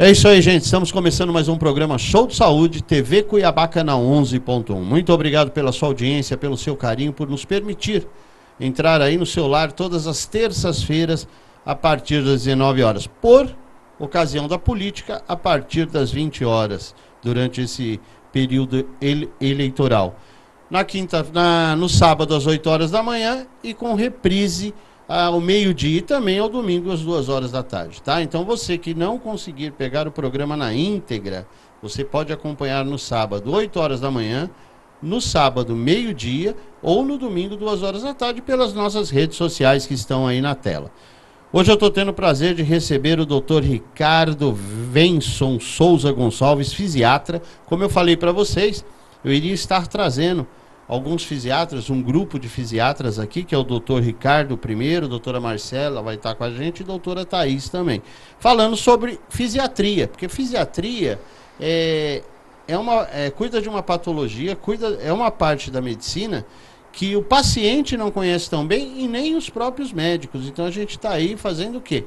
É isso aí, gente. Estamos começando mais um programa Show de Saúde, TV Cuiabá, canal 11.1. Muito obrigado pela sua audiência, pelo seu carinho, por nos permitir entrar aí no seu lar todas as terças-feiras a partir das 19 horas. Por ocasião da política, a partir das 20 horas, durante esse período eleitoral. No sábado, às 8 horas da manhã e com reprise ao meio-dia e também ao domingo às 2 horas da tarde, tá? Então você que não conseguir pegar o programa na íntegra, você pode acompanhar no sábado, 8 horas da manhã, no sábado, meio-dia, ou no domingo, 2 horas da tarde, pelas nossas redes sociais que estão aí na tela. Hoje eu estou tendo o prazer de receber o Dr. Ricardo Venson Souza Gonçalves, fisiatra. Como eu falei para vocês, eu iria estar trazendo alguns fisiatras, um grupo de fisiatras aqui, que é o doutor Ricardo primeiro, a doutora Marcela vai estar com a gente e a doutora Thaís também, falando sobre fisiatria, porque fisiatria cuida de uma patologia, é uma parte da medicina que o paciente não conhece tão bem e nem os próprios médicos. Então a gente está aí fazendo o quê?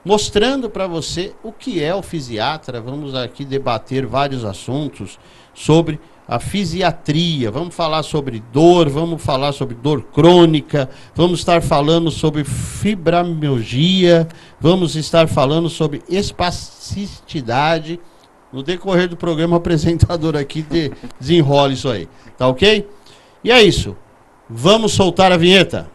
Mostrando para você o que é o fisiatra. Vamos aqui debater vários assuntos sobre a fisiatria, vamos falar sobre dor, vamos falar sobre dor crônica, vamos estar falando sobre fibromialgia, vamos estar falando sobre espasticidade. No decorrer do programa, o apresentador aqui desenrola isso aí, tá ok? E é isso, vamos soltar a vinheta.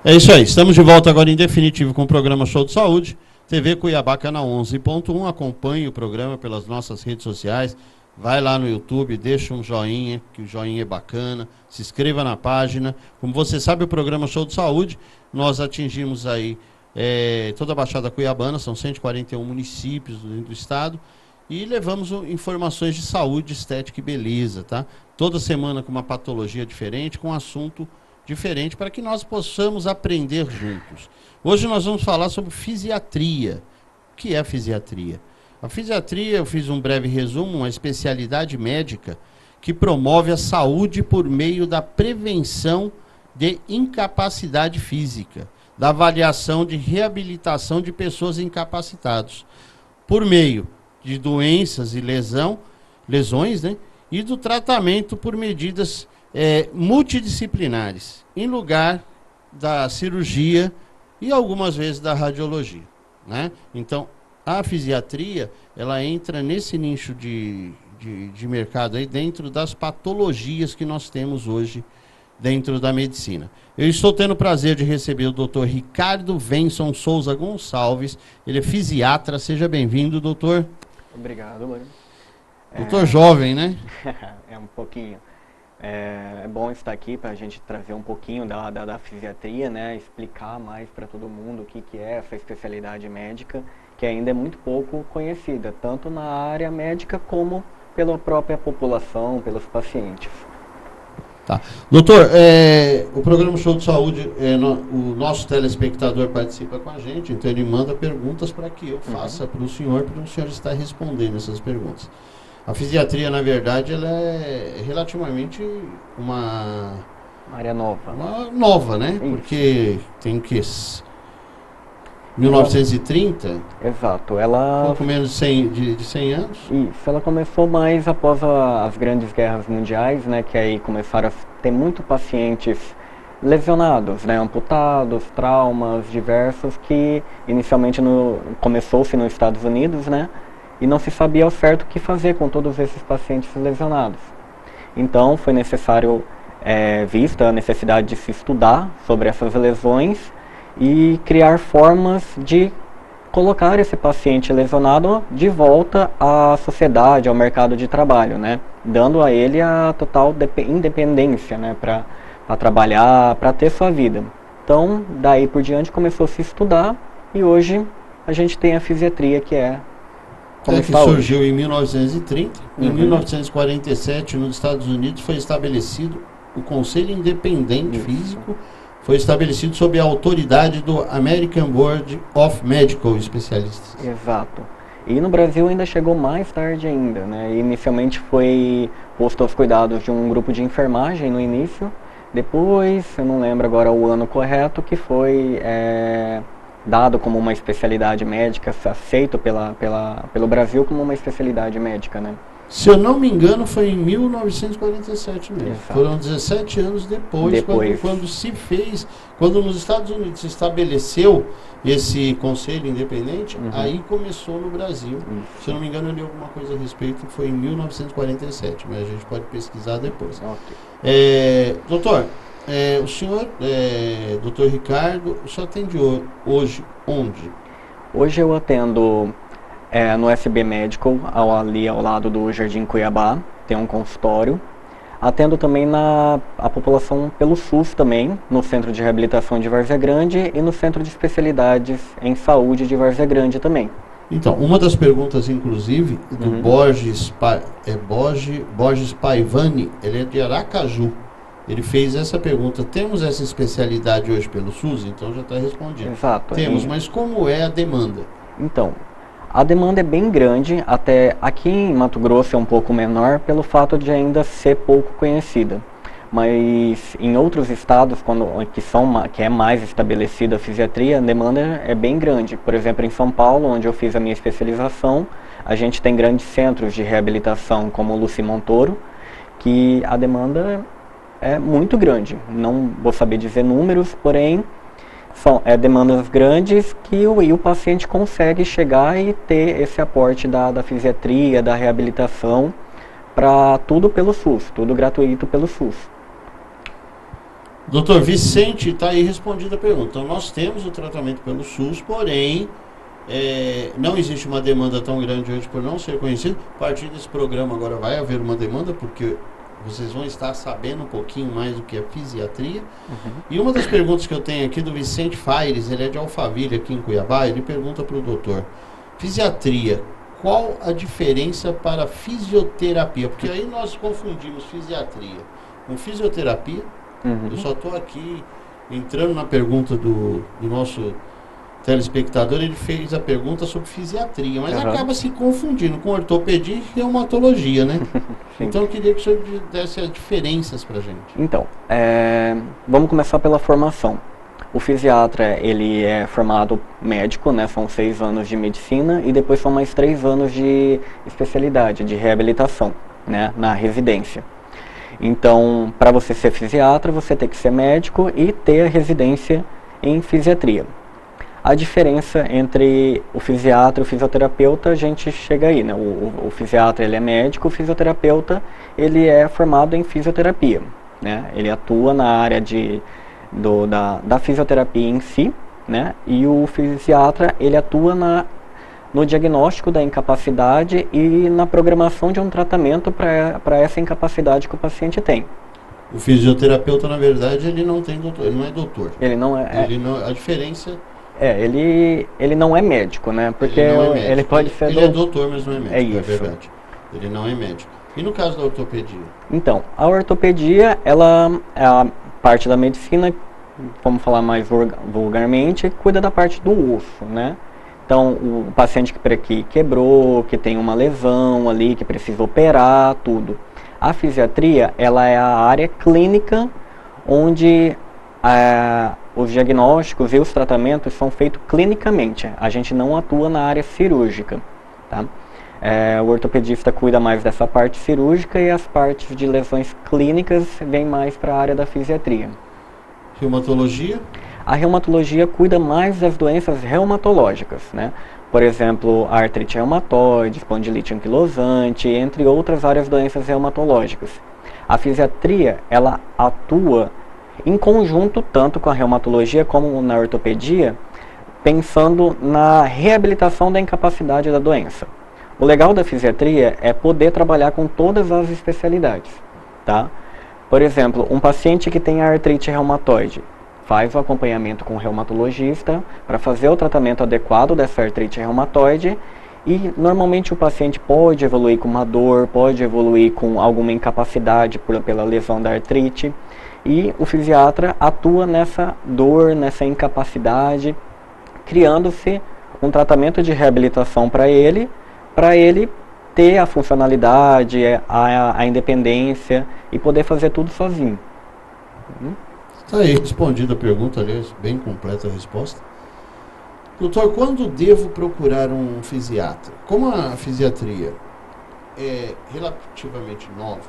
É isso aí, estamos de volta agora em definitivo com o programa Show de Saúde, TV Cuiabá, canal 11.1, acompanhe o programa pelas nossas redes sociais, vai lá no YouTube, deixa um joinha, que o joinha é bacana, se inscreva na página. Como você sabe, o programa Show de Saúde, nós atingimos aí toda a Baixada Cuiabana, são 141 municípios do estado, e levamos informações de saúde, estética e beleza, tá? Toda semana com uma patologia diferente, com um assunto diferente, para que nós possamos aprender juntos. Hoje nós vamos falar sobre fisiatria. O que é a fisiatria? A fisiatria, eu fiz um breve resumo, uma especialidade médica que promove a saúde por meio da prevenção de incapacidade física, da avaliação de reabilitação de pessoas incapacitadas, por meio de doenças e lesões, né? E do tratamento por medidas multidisciplinares, em lugar da cirurgia e algumas vezes da radiologia, né? Então, a fisiatria, ela entra nesse nicho de mercado aí, dentro das patologias que nós temos hoje dentro da medicina. Eu estou tendo o prazer de receber o Dr. Ricardo Venson Souza Gonçalves, ele é fisiatra. Seja bem-vindo, doutor. Obrigado, mano. Doutor jovem, né? É um pouquinho. É bom estar aqui para a gente trazer um pouquinho da fisiatria, né? Explicar mais para todo mundo o que é essa especialidade médica, que ainda é muito pouco conhecida, tanto na área médica como pela própria população, pelos pacientes. Tá. Doutor, o programa Show de Saúde, o nosso telespectador participa com a gente, então ele manda perguntas para que eu faça para o senhor estar respondendo essas perguntas. A fisiatria, na verdade, ela é relativamente uma área nova. Uma nova, né? Isso. Porque tem que 1930? Exato. Ela... pouco menos de 100 anos? Isso. Ela começou mais após as grandes guerras mundiais, né? Que aí começaram a ter muito pacientes lesionados, né? Amputados, traumas diversos, que inicialmente começou-se nos Estados Unidos, né? E não se sabia ao certo o que fazer com todos esses pacientes lesionados. Então foi necessário, vista a necessidade de se estudar sobre essas lesões e criar formas de colocar esse paciente lesionado de volta à sociedade, ao mercado de trabalho, né? Dando a ele a total independência, né? Para trabalhar, para ter sua vida. Então, daí por diante começou a se estudar e hoje a gente tem a fisiatria que é como que está hoje. surgiu em 1930. Em Uhum. 1947, nos Estados Unidos, foi estabelecido o Conselho Independente Físico, foi estabelecido sob a autoridade do American Board of Medical Specialists. Exato. E no Brasil ainda chegou mais tarde ainda, né? Inicialmente foi posto aos cuidados de um grupo de enfermagem no início, depois, eu não lembro agora o ano correto, que foi dado como uma especialidade médica, aceito pelo Brasil como uma especialidade médica, né? Se eu não me engano, foi em 1947 mesmo. Exato. Foram 17 anos depois. Quando se fez, quando nos Estados Unidos se estabeleceu esse conselho independente, aí começou no Brasil. Se eu não me engano, eu li alguma coisa a respeito, foi em 1947, mas a gente pode pesquisar depois. Okay. Doutor, o senhor, doutor Ricardo, o senhor atende hoje onde? Hoje eu atendo no SB Medical, ali ao lado do Jardim Cuiabá, tem um consultório. Atendo também a população pelo SUS também, no Centro de Reabilitação de Várzea Grande e no Centro de Especialidades em Saúde de Várzea Grande também. Então, uma das perguntas, inclusive, do Borges Paivani, ele é de Aracaju. Ele fez essa pergunta: temos essa especialidade hoje pelo SUS? Então já está respondido. Exato. Temos, mas como é a demanda? Então, a demanda é bem grande, até aqui em Mato Grosso é um pouco menor pelo fato de ainda ser pouco conhecida. Mas em outros estados, que é mais estabelecida a fisiatria, a demanda é bem grande. Por exemplo, em São Paulo, onde eu fiz a minha especialização, a gente tem grandes centros de reabilitação como o Luci Montoro, que a demanda é muito grande. Não vou saber dizer números, porém são demandas grandes que o paciente consegue chegar e ter esse aporte da fisiatria, da reabilitação, para tudo pelo SUS, tudo gratuito pelo SUS. Doutor Vicente, está aí respondida a pergunta. Então nós temos o tratamento pelo SUS, porém não existe uma demanda tão grande hoje por não ser conhecido. A partir desse programa agora vai haver uma demanda, porque vocês vão estar sabendo um pouquinho mais do que é fisiatria. E uma das perguntas que eu tenho aqui do Vicente Faires, ele é de Alphaville, aqui em Cuiabá, ele pergunta para o doutor: fisiatria, qual a diferença para fisioterapia? Porque aí nós confundimos fisiatria com fisioterapia. Eu só estou aqui entrando na pergunta do nosso telespectador, ele fez a pergunta sobre fisiatria, mas acaba se confundindo com ortopedia e reumatologia, né? Então eu queria que o senhor desse as diferenças para a gente. Então, vamos começar pela formação. O fisiatra, ele é formado médico, né? São 6 anos de medicina e depois são mais 3 anos de especialidade, de reabilitação, né? Na residência. Então, para você ser fisiatra, você tem que ser médico e ter a residência em fisiatria. A diferença entre o fisiatra e o fisioterapeuta, a gente chega aí, né? O fisiatra, ele é médico, o fisioterapeuta, ele é formado em fisioterapia, né? Ele atua na área da fisioterapia em si, né? E o fisiatra, ele atua no diagnóstico da incapacidade e na programação de um tratamento para essa incapacidade que o paciente tem. O fisioterapeuta, na verdade, ele não tem doutor, ele não é doutor. Ele não é. A diferença... ele não é médico, né? Porque ele pode ser... Ele é doutor, mas não é médico, é verdade. Ele não é médico. E no caso da ortopedia? Então, a ortopedia, ela é a parte da medicina, vamos falar mais vulgarmente, cuida da parte do osso, né? Então, o paciente que quebrou, que tem uma lesão ali, que precisa operar, tudo. A fisiatria, ela é a área clínica onde os diagnósticos e os tratamentos são feitos clinicamente. A gente não atua na área cirúrgica, tá? O ortopedista cuida mais dessa parte cirúrgica e as partes de lesões clínicas vêm mais para a área da fisiatria. Reumatologia? A reumatologia cuida mais das doenças reumatológicas, né? Por exemplo, a artrite reumatoide, espondilite anquilosante, entre outras várias doenças reumatológicas. A fisiatria, ela atua em conjunto, tanto com a reumatologia como na ortopedia, pensando na reabilitação da incapacidade da doença. O legal da fisiatria é poder trabalhar com todas as especialidades, tá? Por exemplo, um paciente que tem artrite reumatoide, faz o acompanhamento com o reumatologista para fazer o tratamento adequado dessa artrite reumatoide. E normalmente o paciente pode evoluir com uma dor, pode evoluir com alguma incapacidade pela lesão da artrite. E o fisiatra atua nessa dor, nessa incapacidade, criando-se um tratamento de reabilitação para ele ter a funcionalidade, a independência e poder fazer tudo sozinho. Está aí respondida a pergunta, aliás, bem completa a resposta. Doutor, quando devo procurar um fisiatra? Como a fisiatria é relativamente nova,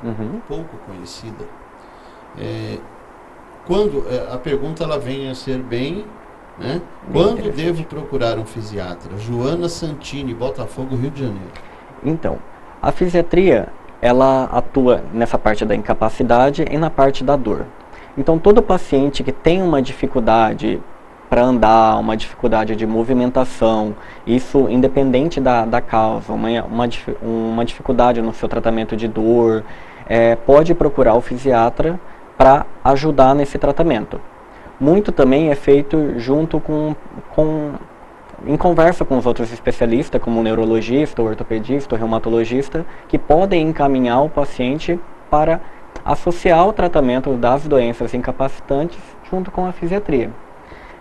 pouco conhecida, a pergunta ela vem a ser bem, né? Quando devo procurar um fisiatra? Joana Santini, Botafogo, Rio de Janeiro. Então, a fisiatria, ela atua nessa parte da incapacidade e na parte da dor. Então, todo paciente que tem uma dificuldade para andar, uma dificuldade de movimentação, isso independente da causa, uma dificuldade no seu tratamento de dor, pode procurar o fisiatra para ajudar nesse tratamento. Muito também é feito junto em conversa com os outros especialistas, como o neurologista, o ortopedista, o reumatologista, que podem encaminhar o paciente para associar o tratamento das doenças incapacitantes junto com a fisiatria.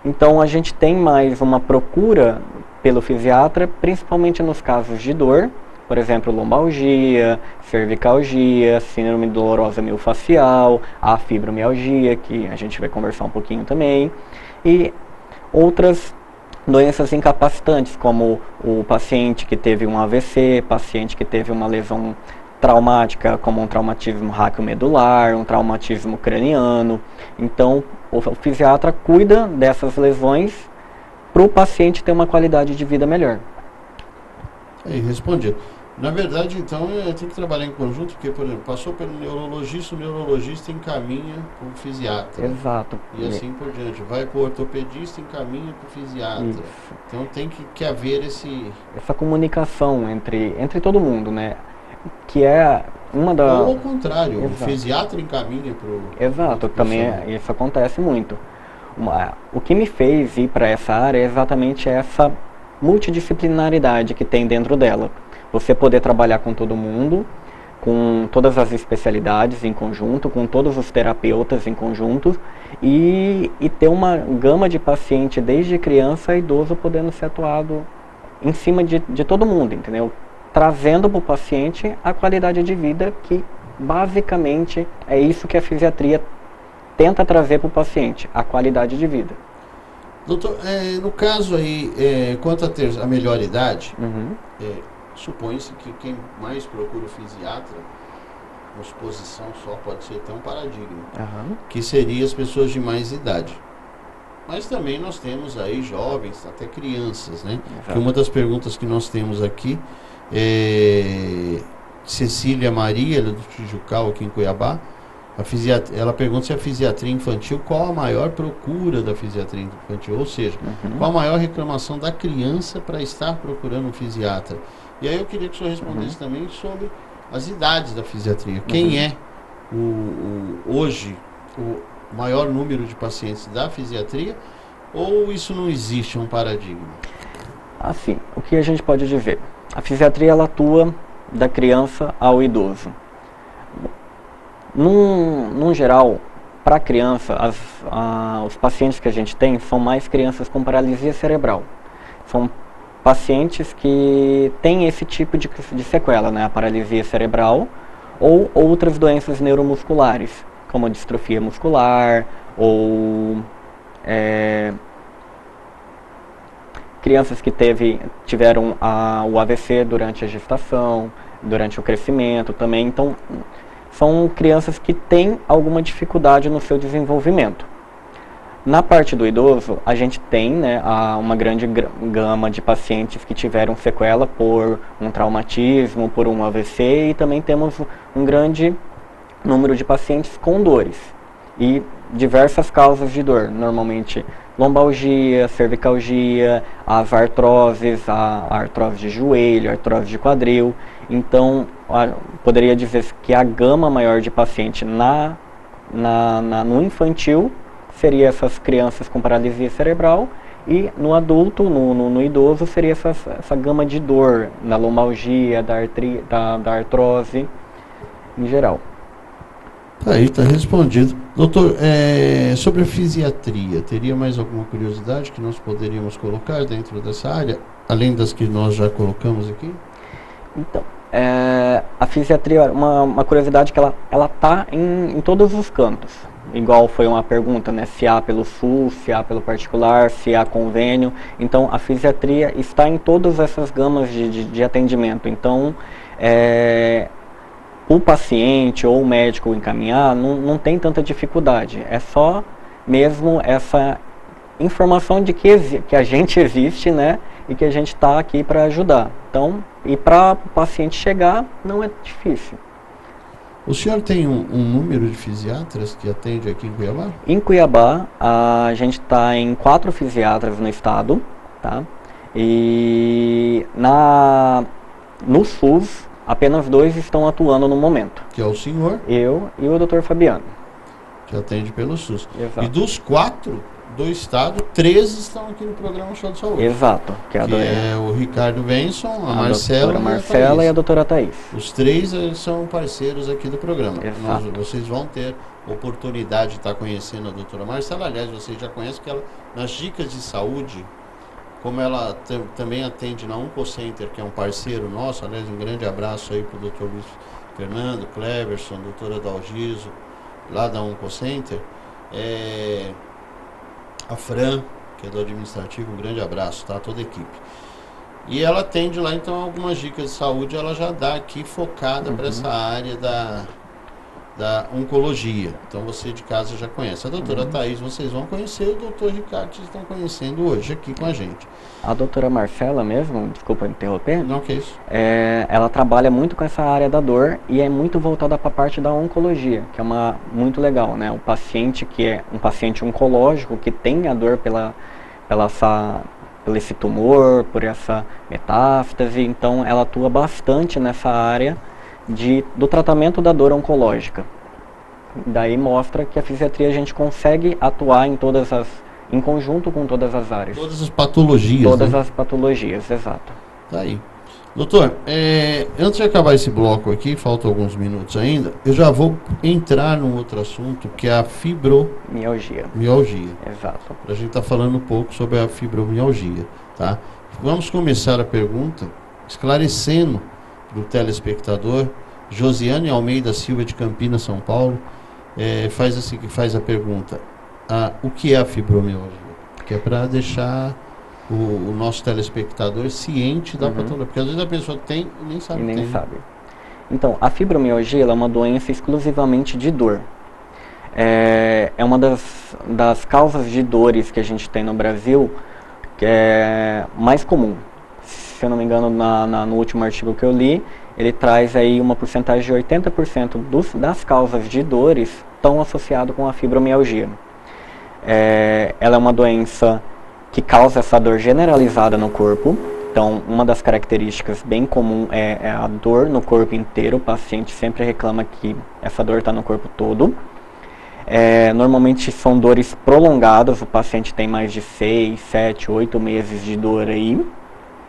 Então a gente tem mais uma procura pelo fisiatra, principalmente nos casos de dor, por exemplo, lombalgia, cervicalgia, síndrome dolorosa miofascial, a fibromialgia, que a gente vai conversar um pouquinho também, e outras doenças incapacitantes, como o paciente que teve um AVC, paciente que teve uma lesão traumática, como um traumatismo raquiomedular, um traumatismo craniano. Então, o fisiatra cuida dessas lesões para o paciente ter uma qualidade de vida melhor. Aí, respondido. Na verdade, então, tem que trabalhar em conjunto, porque, por exemplo, passou pelo neurologista, o neurologista encaminha para o fisiatra. Exato. E assim por diante. Vai para o ortopedista, encaminha para o fisiatra. Isso. Então tem que haver essa comunicação entre todo mundo, né? Que é uma da... Ou ao contrário, exato. O fisiatra encaminha para o... Exato, também isso acontece muito. O que me fez ir para essa área é exatamente essa multidisciplinaridade que tem dentro dela. Você poder trabalhar com todo mundo, com todas as especialidades em conjunto, com todos os terapeutas em conjunto e ter uma gama de paciente desde criança a idoso podendo ser atuado em cima de todo mundo, entendeu? Trazendo para o paciente a qualidade de vida que basicamente é isso que a fisiatria tenta trazer para o paciente, a qualidade de vida. Doutor, no caso aí, quanto a melhor idade, supõe-se que quem mais procura o fisiatra, uma exposição só, pode ser até um paradigma, que seria as pessoas de mais idade. Mas também nós temos aí jovens, até crianças, né? Que uma das perguntas que nós temos aqui Cecília Maria, do Tijucal, aqui em Cuiabá, ela pergunta se a fisiatria infantil, qual a maior procura da fisiatria infantil, ou seja, qual a maior reclamação da criança para estar procurando um fisiatra. E aí eu queria que o senhor respondesse também sobre as idades da fisiatria. Quem é hoje o maior número de pacientes da fisiatria, ou isso não existe, é um paradigma? Assim, o que a gente pode dizer? A fisiatria ela atua da criança ao idoso. Num geral, para a criança, os pacientes que a gente tem são mais crianças com paralisia cerebral. São pacientes que têm esse tipo de sequela, né? A paralisia cerebral ou outras doenças neuromusculares, como a distrofia muscular ou crianças que tiveram o AVC durante a gestação, durante o crescimento também. Então, são crianças que têm alguma dificuldade no seu desenvolvimento. Na parte do idoso, a gente tem, né, uma grande gama de pacientes que tiveram sequela por um traumatismo, por um AVC, e também temos um grande número de pacientes com dores e diversas causas de dor, normalmente lombalgia, cervicalgia, as artroses, a artrose de joelho, a artrose de quadril. Então, poderia dizer que a gama maior de paciente no infantil seria essas crianças com paralisia cerebral, e no adulto, no idoso, seria essa gama de dor, da lombalgia, da artrose, em geral. Aí está respondido. Doutor, sobre a fisiatria, teria mais alguma curiosidade que nós poderíamos colocar dentro dessa área, além das que nós já colocamos aqui? Então, a fisiatria, uma curiosidade que ela está em todos os cantos. Igual foi uma pergunta, né? Se há pelo SUS, se há pelo particular, se há convênio. Então, a fisiatria está em todas essas gamas de atendimento. Então, o paciente ou o médico encaminhar não tem tanta dificuldade. É só mesmo essa informação de que a gente existe, né? E que a gente está aqui para ajudar. Então, e para o paciente chegar, não é difícil. O senhor tem um número de fisiatras que atende aqui em Cuiabá? Em Cuiabá, a gente está em 4 fisiatras no estado, tá? E no SUS, apenas 2 estão atuando no momento. Que é o senhor? Eu e o Dr. Fabiano. Que atende pelo SUS. Exato. E dos 4 do estado, 3 estão aqui no programa Show de Saúde. Exato. Que é o Ricardo Benson, a Marcela, Marcela e a doutora Thaís. Os 3 são parceiros aqui do programa. Exato. Vocês vão ter oportunidade de estar conhecendo a doutora Marcela. Aliás, vocês já conhecem que ela, nas dicas de saúde, como ela também atende na Oncocenter, que é um parceiro nosso. Aliás, um grande abraço aí para o doutor Luiz Fernando, Cleverson, doutora Dalgiso, lá da Oncocenter. A Fran, que é do administrativo, um grande abraço, tá? Toda a equipe. E ela atende lá, então, algumas dicas de saúde, ela já dá aqui focada para essa área da oncologia. Então, você de casa já conhece. A doutora Thaís, vocês vão conhecer, o doutor Ricardo, vocês estão conhecendo hoje aqui com a gente. A doutora Marcela mesmo, desculpa interromper. Não, que isso. Ela trabalha muito com essa área da dor e é muito voltada para a parte da oncologia, que é muito legal, né? O paciente que é um paciente oncológico, que tem a dor por esse tumor, por essa metástase, então ela atua bastante nessa área do tratamento da dor oncológica. Daí mostra que a fisiatria a gente consegue atuar em conjunto com todas as áreas. Todas as patologias. Todas, né? as patologias, exato. Tá aí. Doutor, antes de acabar esse bloco aqui, faltam alguns minutos ainda, eu já vou entrar num outro assunto, que é a fibromialgia. Exato. A gente está falando um pouco sobre a fibromialgia, tá? Vamos começar a pergunta esclarecendo para o telespectador. Josiane Almeida Silva, de Campinas, São Paulo, faz a pergunta: o que é a fibromialgia? Que é para deixar o nosso telespectador ciente da patologia, porque às vezes a pessoa tem e nem sabe. Então, a fibromialgia é uma doença exclusivamente de dor. É uma das causas de dores que a gente tem no Brasil, que é mais comum. Se eu não me engano, no último artigo que eu li, ele traz aí uma porcentagem de 80% das causas de dores estão associadas com a fibromialgia. Ela é uma doença que causa essa dor generalizada no corpo. Então, uma das características bem comum é a dor no corpo inteiro. O paciente sempre reclama que essa dor está no corpo todo. Normalmente são dores prolongadas, o paciente tem mais de 6, 7, 8 meses de dor aí.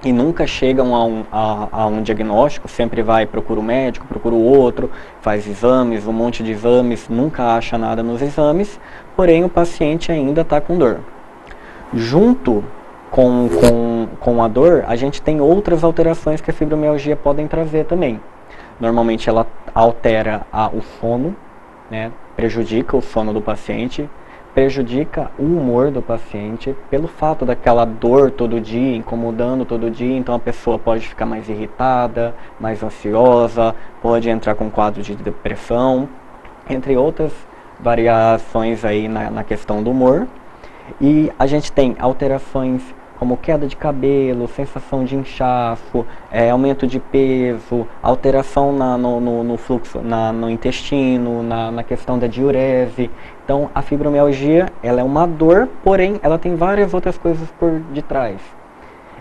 E nunca chegam a um diagnóstico, sempre procura o médico, procura o outro, faz exames, um monte de exames, nunca acha nada nos exames, porém o paciente ainda está com dor. Junto com a dor, a gente tem outras alterações que a fibromialgia podem trazer também. Normalmente ela altera o sono, né, prejudica o sono do paciente, prejudica o humor do paciente pelo fato daquela dor todo dia, incomodando todo dia. Então a pessoa pode ficar mais irritada, mais ansiosa, pode entrar com quadro de depressão, entre outras variações aí na questão do humor. E a gente tem alterações como queda de cabelo, sensação de inchaço, aumento de peso, alteração no fluxo, no intestino, na questão da diurese. Então, a fibromialgia, ela é uma dor, porém, ela tem várias outras coisas por detrás.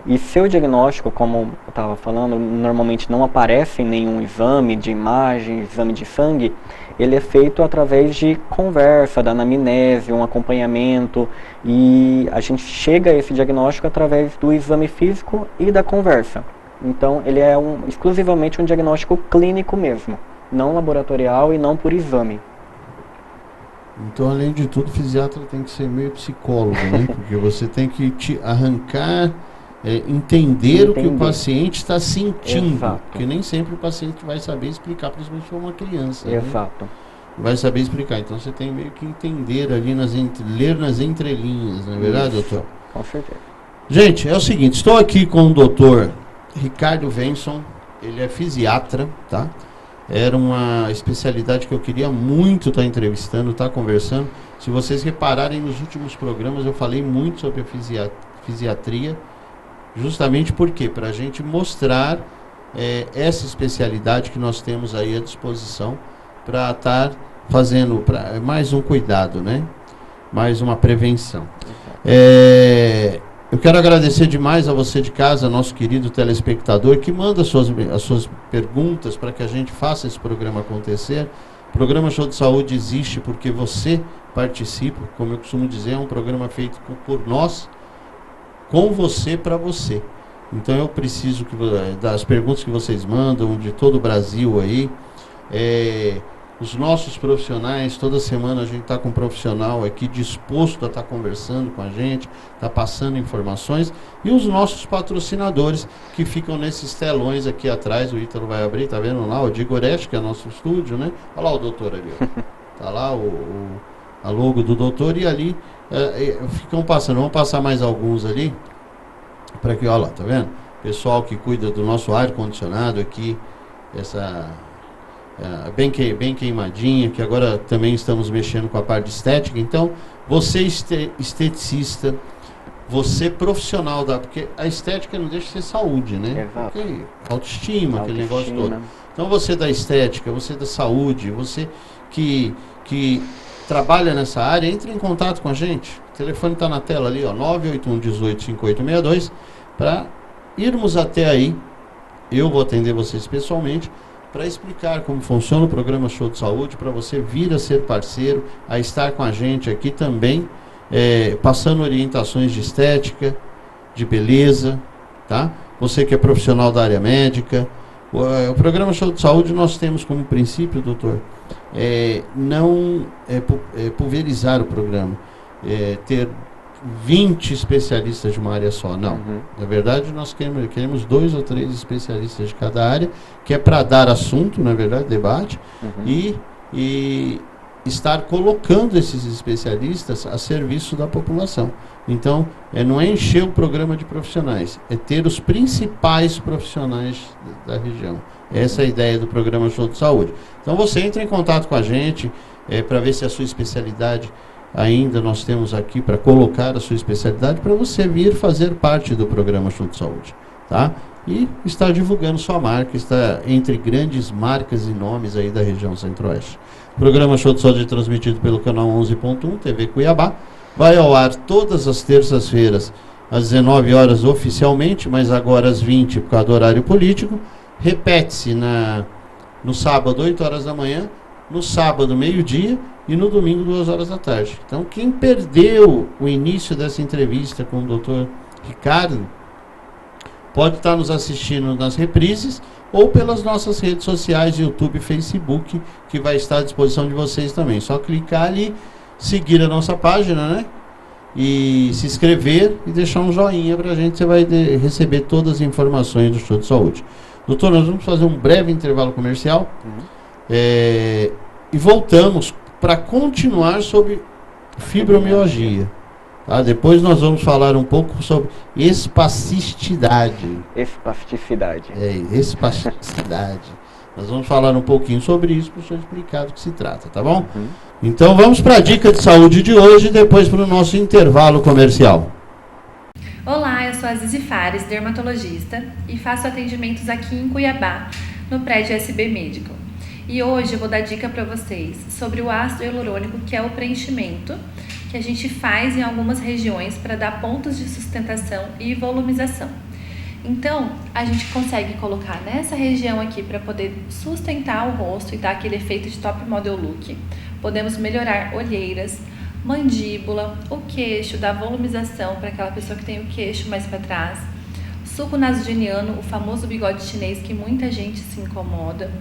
E seu diagnóstico, como eu estava falando, normalmente não aparece em nenhum exame de imagem, exame de sangue. Ele é feito através de conversa, da anamnese, um acompanhamento, e a gente chega a esse diagnóstico através do exame físico e da conversa. Então ele é exclusivamente um diagnóstico clínico mesmo, não laboratorial e não por exame. Então, além de tudo, o fisiatra tem que ser meio psicólogo, né? Porque você tem que te arrancar, entender o que o paciente está sentindo. Exato. Porque nem sempre o paciente vai saber explicar, principalmente se for uma criança. Exato. Né? Vai saber explicar. Então, você tem meio que entender ali, ler nas entrelinhas, não é verdade, doutor? Com certeza. Gente, é o seguinte, estou aqui com o doutor Ricardo Venson, ele é fisiatra, tá? Era uma especialidade que eu queria muito estar entrevistando, estar conversando. Se vocês repararem nos últimos programas, eu falei muito sobre a fisiatria, justamente porque para a gente mostrar essa especialidade que nós temos aí à disposição para estar fazendo mais um cuidado, né? Mais uma prevenção. Eu quero agradecer demais a você de casa, nosso querido telespectador, que manda as suas perguntas para que a gente faça esse programa acontecer. O programa Show de Saúde existe porque você participa, como eu costumo dizer, é um programa feito por nós, com você, para você. Então eu preciso das perguntas que vocês mandam, de todo o Brasil aí. Os nossos profissionais, toda semana a gente está com um profissional aqui disposto a estar conversando com a gente, está passando informações, e os nossos patrocinadores que ficam nesses telões aqui atrás. O Ítalo vai abrir, tá vendo lá, o Digoretti, que é nosso estúdio, né? Olha lá o doutor ali, ó. Tá lá a logo do doutor, e ali ficam passando. Vamos passar mais alguns ali, para que, olha lá, tá vendo? Pessoal que cuida do nosso ar-condicionado aqui, bem queimadinha, que agora também estamos mexendo com a parte de estética. Então, você esteticista, você profissional porque a estética não deixa de ser saúde, né? Porque autoestima, aquele negócio todo. Então, você da estética, você da saúde, você que trabalha nessa área, entre em contato com a gente. O telefone está na tela ali, ó, 981 18 5862, para irmos até aí. Eu vou atender vocês pessoalmente, para explicar como funciona o programa Show de Saúde, para você vir a ser parceiro, a estar com a gente aqui também, passando orientações de estética, de beleza, tá? Você que é profissional da área médica. O programa Show de Saúde nós temos como princípio, doutor, não pulverizar o programa, ter 20 especialistas de uma área só, não. Na verdade, nós queremos 2 ou 3 especialistas de cada área, que é para dar assunto, na verdade, debate, e estar colocando esses especialistas a serviço da população. Então, não é encher o programa de profissionais, é ter os principais profissionais da região. Essa é a ideia do programa Show de Saúde. Então, você entra em contato com a gente para ver se a sua especialidade ainda nós temos aqui para colocar a sua especialidade, para você vir fazer parte do programa Show de Saúde, tá? E estar divulgando sua marca, está entre grandes marcas e nomes aí da região Centro-Oeste. O programa Show de Saúde é transmitido pelo canal 11.1, TV Cuiabá, vai ao ar todas as terças-feiras, às 19 horas oficialmente, mas agora às 20 por causa do horário político. Repete-se no sábado, 8 horas da manhã, no sábado, meio-dia, e no domingo, 2 horas da tarde. Então, quem perdeu o início dessa entrevista com o Dr. Ricardo, pode estar nos assistindo nas reprises ou pelas nossas redes sociais, YouTube e Facebook, que vai estar à disposição de vocês também. Só clicar ali, seguir a nossa página, né? E se inscrever e deixar um joinha para a gente, você vai receber todas as informações do Show de Saúde. Doutor, nós vamos fazer um breve intervalo comercial e voltamos para continuar sobre fibromialgia. Tá? Depois nós vamos falar um pouco sobre espasticidade. Espasticidade. Espasticidade. Nós vamos falar um pouquinho sobre isso para o senhor explicar do que se trata, tá bom? Então vamos para a dica de saúde de hoje e depois para o nosso intervalo comercial. Olá, eu sou a Zizi Fares, dermatologista, e faço atendimentos aqui em Cuiabá, no prédio SB Medical. E hoje eu vou dar dica para vocês sobre o ácido hialurônico, que é o preenchimento que a gente faz em algumas regiões para dar pontos de sustentação e volumização. Então, a gente consegue colocar nessa região aqui para poder sustentar o rosto e dar aquele efeito de top model look. Podemos melhorar olheiras, mandíbula, o queixo, dar volumização para aquela pessoa que tem o queixo mais para trás. Suco nasogeniano, o famoso bigode chinês que muita gente se incomoda.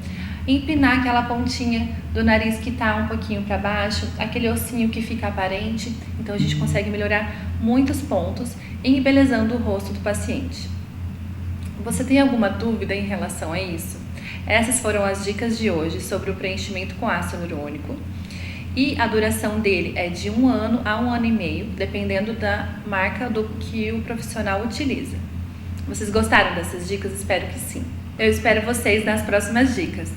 Empinar aquela pontinha do nariz que está um pouquinho para baixo, aquele ossinho que fica aparente. Então a gente consegue melhorar muitos pontos, embelezando o rosto do paciente. Você tem alguma dúvida em relação a isso? Essas foram as dicas de hoje sobre o preenchimento com ácido hialurônico. E a duração dele é de 1 ano a 1 ano e meio, dependendo da marca do que o profissional utiliza. Vocês gostaram dessas dicas? Espero que sim. Eu espero vocês nas próximas dicas.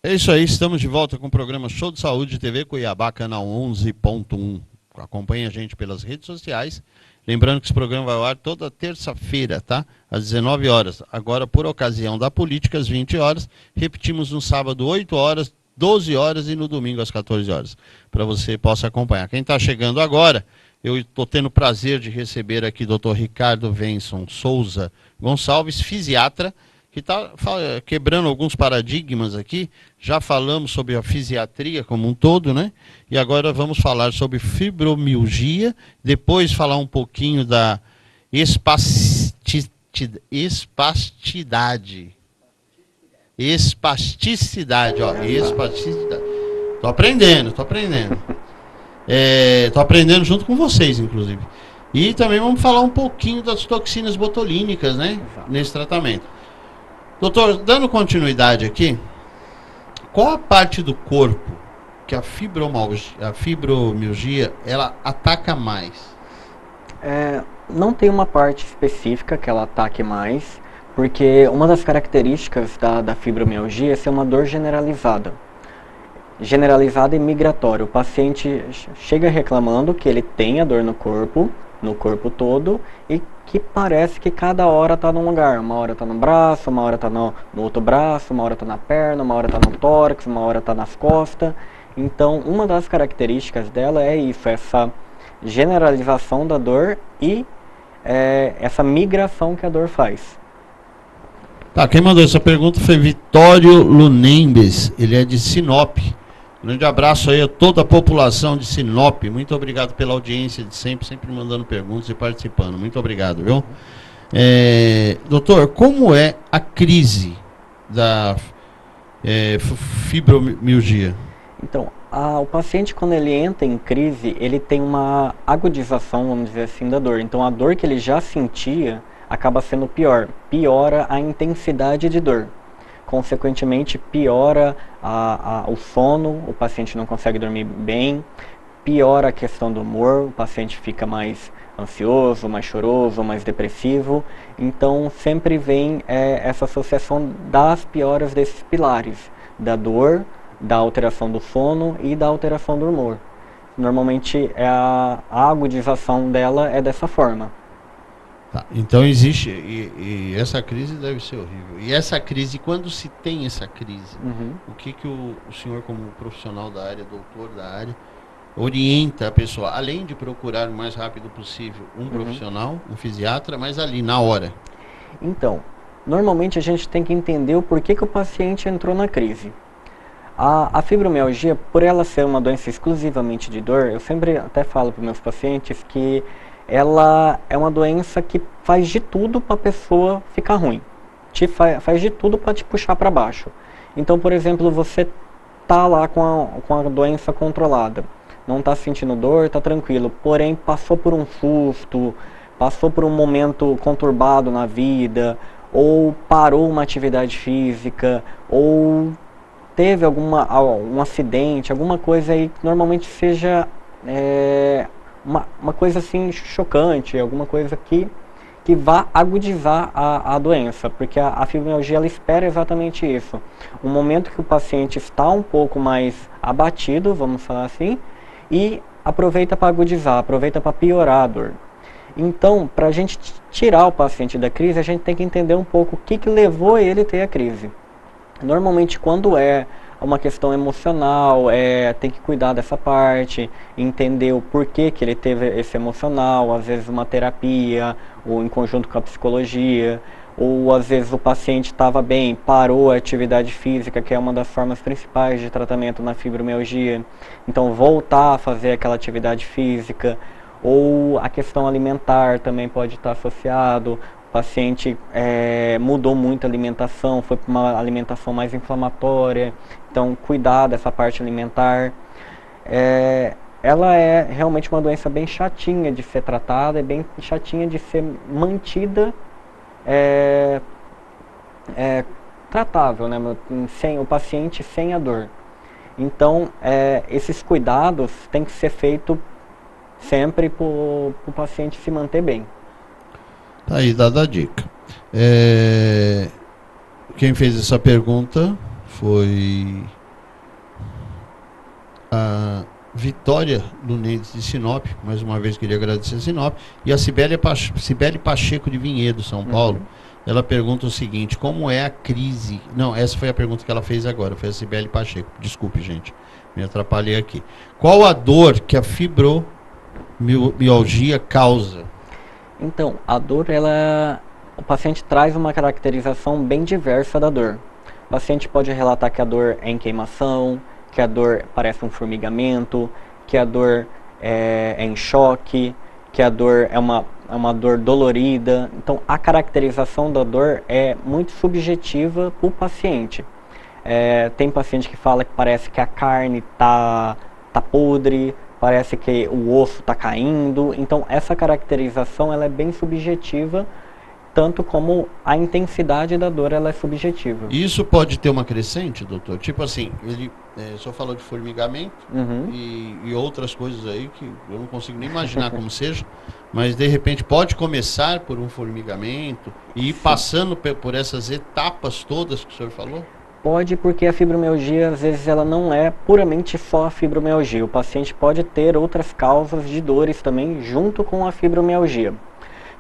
É isso aí, estamos de volta com o programa Show de Saúde TV Cuiabá, canal 11.1. Acompanhe a gente pelas redes sociais. Lembrando que esse programa vai ao ar toda terça-feira, tá? Às 19 horas. Agora, por ocasião da política, às 20 horas. Repetimos no sábado, 8 horas, 12 horas e no domingo, às 14 horas. Para você possa acompanhar. Quem está chegando agora, eu estou tendo o prazer de receber aqui o Dr. Ricardo Venson Souza Gonçalves, fisiatra, que está quebrando alguns paradigmas aqui. Já falamos sobre a fisiatria como um todo, né? E agora vamos falar sobre fibromialgia, depois falar um pouquinho da espasticidade. Espasticidade, ó, espasticidade. Tô aprendendo. Tô aprendendo junto com vocês, inclusive. E também vamos falar um pouquinho das toxinas botulínicas, né? Nesse tratamento. Doutor, dando continuidade aqui, qual a parte do corpo que a fibromialgia ela ataca mais? Não tem uma parte específica que ela ataque mais, porque uma das características da fibromialgia é ser uma dor generalizada. Generalizada e migratória. O paciente chega reclamando que ele tem a dor no corpo todo, e que parece que cada hora está num lugar. Uma hora está no braço, uma hora está no outro braço, uma hora está na perna, uma hora está no tórax, uma hora está nas costas. Então, uma das características dela é isso, essa generalização da dor e essa migração que a dor faz. Tá, quem mandou essa pergunta foi Vitório Lunembes, ele é de Sinop. Grande abraço aí a toda a população de Sinop. Muito obrigado pela audiência de sempre mandando perguntas e participando. Muito obrigado, viu? Doutor, como é a crise da fibromialgia? Então, o paciente, quando ele entra em crise, ele tem uma agudização, vamos dizer assim, da dor. Então, a dor que ele já sentia acaba sendo pior. Piora a intensidade de dor. Consequentemente, piora o sono, o paciente não consegue dormir bem, piora a questão do humor, o paciente fica mais ansioso, mais choroso, mais depressivo. Então, sempre vem essa associação das pioras desses pilares, da dor, da alteração do sono e da alteração do humor. Normalmente, a agudização dela é dessa forma. Tá, então existe, e essa crise deve ser horrível. E essa crise, quando se tem essa crise, o que o senhor, como profissional da área, doutor da área, orienta a pessoa, além de procurar o mais rápido possível um profissional, um fisiatra, mas ali, na hora? Então, normalmente a gente tem que entender o porquê que o paciente entrou na crise. A fibromialgia, por ela ser uma doença exclusivamente de dor, eu sempre até falo para os meus pacientes que ela é uma doença que faz de tudo para a pessoa ficar ruim. Faz de tudo para te puxar para baixo. Então, por exemplo, você tá lá com a doença controlada, não está sentindo dor, está tranquilo, porém passou por um susto, passou por um momento conturbado na vida, ou parou uma atividade física, ou teve um acidente, alguma coisa aí que normalmente seja uma coisa assim chocante, alguma coisa que vá agudizar a doença, porque a fibromialgia ela espera exatamente isso, um momento que o paciente está um pouco mais abatido, vamos falar assim, e aproveita para agudizar, aproveita para piorar a dor. Então, para a gente tirar o paciente da crise, a gente tem que entender um pouco o que levou ele a ter a crise. Normalmente, quando é uma questão emocional, tem que cuidar dessa parte, entender o porquê que ele teve esse emocional, às vezes uma terapia, ou em conjunto com a psicologia, ou às vezes o paciente estava bem, parou a atividade física, que é uma das formas principais de tratamento na fibromialgia, então voltar a fazer aquela atividade física, Ou a questão alimentar também pode estar associado. O paciente mudou muito a alimentação, foi para uma alimentação mais inflamatória, então cuidar dessa parte alimentar. Ela é realmente uma doença bem chatinha de ser tratada, é bem chatinha de ser mantida tratável, né? Sem o paciente sem a dor. Então, esses cuidados têm que ser feitos sempre para o paciente se manter bem. Tá aí, dada a dica. Quem fez essa pergunta foi a Vitória Lunendes de Sinop, mais uma vez queria agradecer a Sinop, e a Cibele Pacheco de Vinhedo, São Paulo. Ela pergunta o seguinte: como é a crise? Não, essa foi a pergunta que ela fez agora, foi a Cibele Pacheco. Desculpe, gente, me atrapalhei aqui. Qual a dor que a fibromialgia causa? Então, a dor, o paciente traz uma caracterização bem diversa da dor. O paciente pode relatar que a dor é em queimação, que a dor parece um formigamento, que a dor é em choque, que a dor é uma dor dolorida. Então, a caracterização da dor é muito subjetiva para o paciente. Tem paciente que fala que parece que a carne tá podre, parece que o osso está caindo. Então, essa caracterização ela é bem subjetiva, tanto como a intensidade da dor ela é subjetiva. Isso pode ter uma crescente, doutor? Tipo assim, ele só falou de formigamento e outras coisas aí que eu não consigo nem imaginar como seja, mas de repente pode começar por um formigamento e ir passando por essas etapas todas que o senhor falou? Pode, porque a fibromialgia, às vezes, ela não é puramente só a fibromialgia. O paciente pode ter outras causas de dores também junto com a fibromialgia.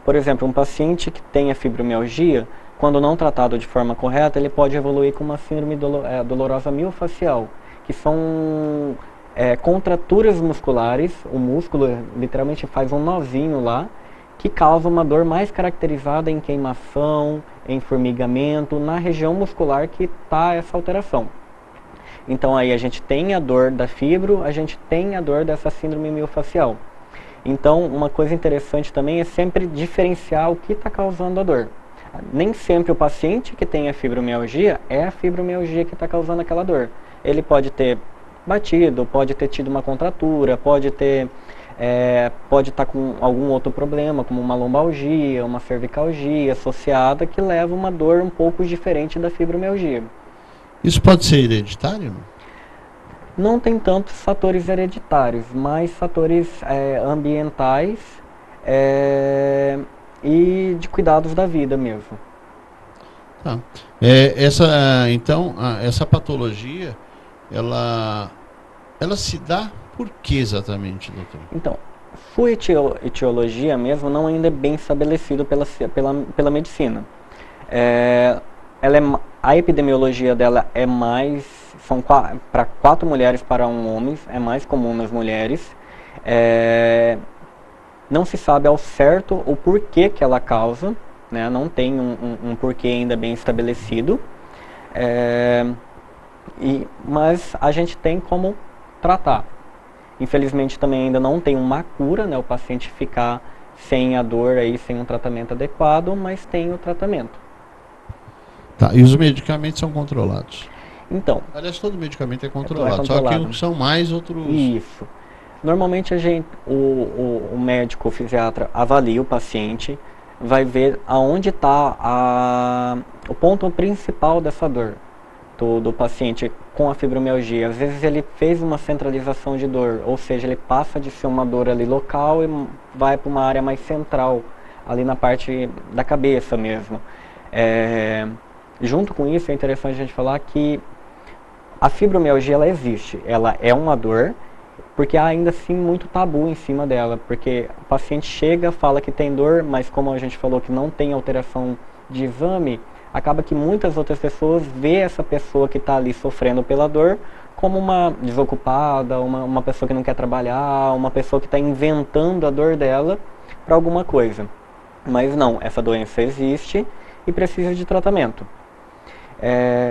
Por exemplo, um paciente que tem a fibromialgia, quando não tratado de forma correta, ele pode evoluir com uma síndrome dolorosa miofascial, que são contraturas musculares. O músculo literalmente faz um nozinho lá, que causa uma dor mais caracterizada em queimação, em formigamento, na região muscular que está essa alteração. Então aí a gente tem a dor da fibro, a gente tem a dor dessa síndrome miofascial. Então uma coisa interessante também é sempre diferenciar o que está causando a dor. Nem sempre o paciente que tem a fibromialgia é a fibromialgia que está causando aquela dor. Ele pode ter batido, pode ter tido uma contratura, pode estar com algum outro problema, como uma lombalgia, uma cervicalgia associada, que leva uma dor um pouco diferente da fibromialgia. Isso pode ser hereditário? Não tem tantos fatores hereditários, mas fatores ambientais e de cuidados da vida mesmo. Tá. Então, essa patologia, ela se dá por que exatamente, doutor? Então, sua etiologia mesmo não ainda é bem estabelecido pela medicina. A epidemiologia dela é mais, são para 4 mulheres para 1 homem, é mais comum nas mulheres. Não se sabe ao certo o porquê que ela causa, né? Não tem um porquê ainda bem estabelecido, mas a gente tem como tratar. Infelizmente também ainda não tem uma cura, né? O paciente ficar sem a dor aí, sem um tratamento adequado, mas tem o tratamento. Tá, e os medicamentos são controlados? Então, aliás, todo medicamento é controlado, só que uns são mais, outros... Isso. Normalmente o médico, o fisiatra avalia o paciente, vai ver aonde está o ponto principal dessa dor do paciente com a fibromialgia. Às vezes ele fez uma centralização de dor, ou seja, ele passa de ser uma dor ali local e vai para uma área mais central, ali na parte da cabeça mesmo. Junto com isso, é interessante a gente falar que a fibromialgia ela existe, ela é uma dor, porque há ainda assim muito tabu em cima dela, porque o paciente chega, fala que tem dor, mas como a gente falou que não tem alteração de exame, acaba que muitas outras pessoas vê essa pessoa que está ali sofrendo pela dor como uma desocupada, uma pessoa que não quer trabalhar, uma pessoa que está inventando a dor dela para alguma coisa. Mas não, essa doença existe e precisa de tratamento.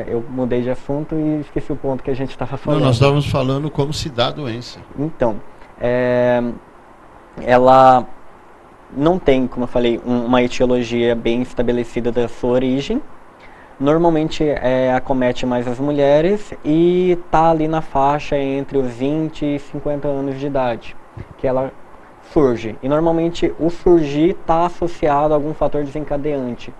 Eu mudei de assunto e esqueci o ponto que a gente estava falando. Não, nós estávamos falando como se dá a doença. Então, ela não tem, como eu falei, uma etiologia bem estabelecida da sua origem. Normalmente acomete mais as mulheres e está ali na faixa entre os 20 e 50 anos de idade, que ela surge. E normalmente o surgir está associado a algum fator desencadeante.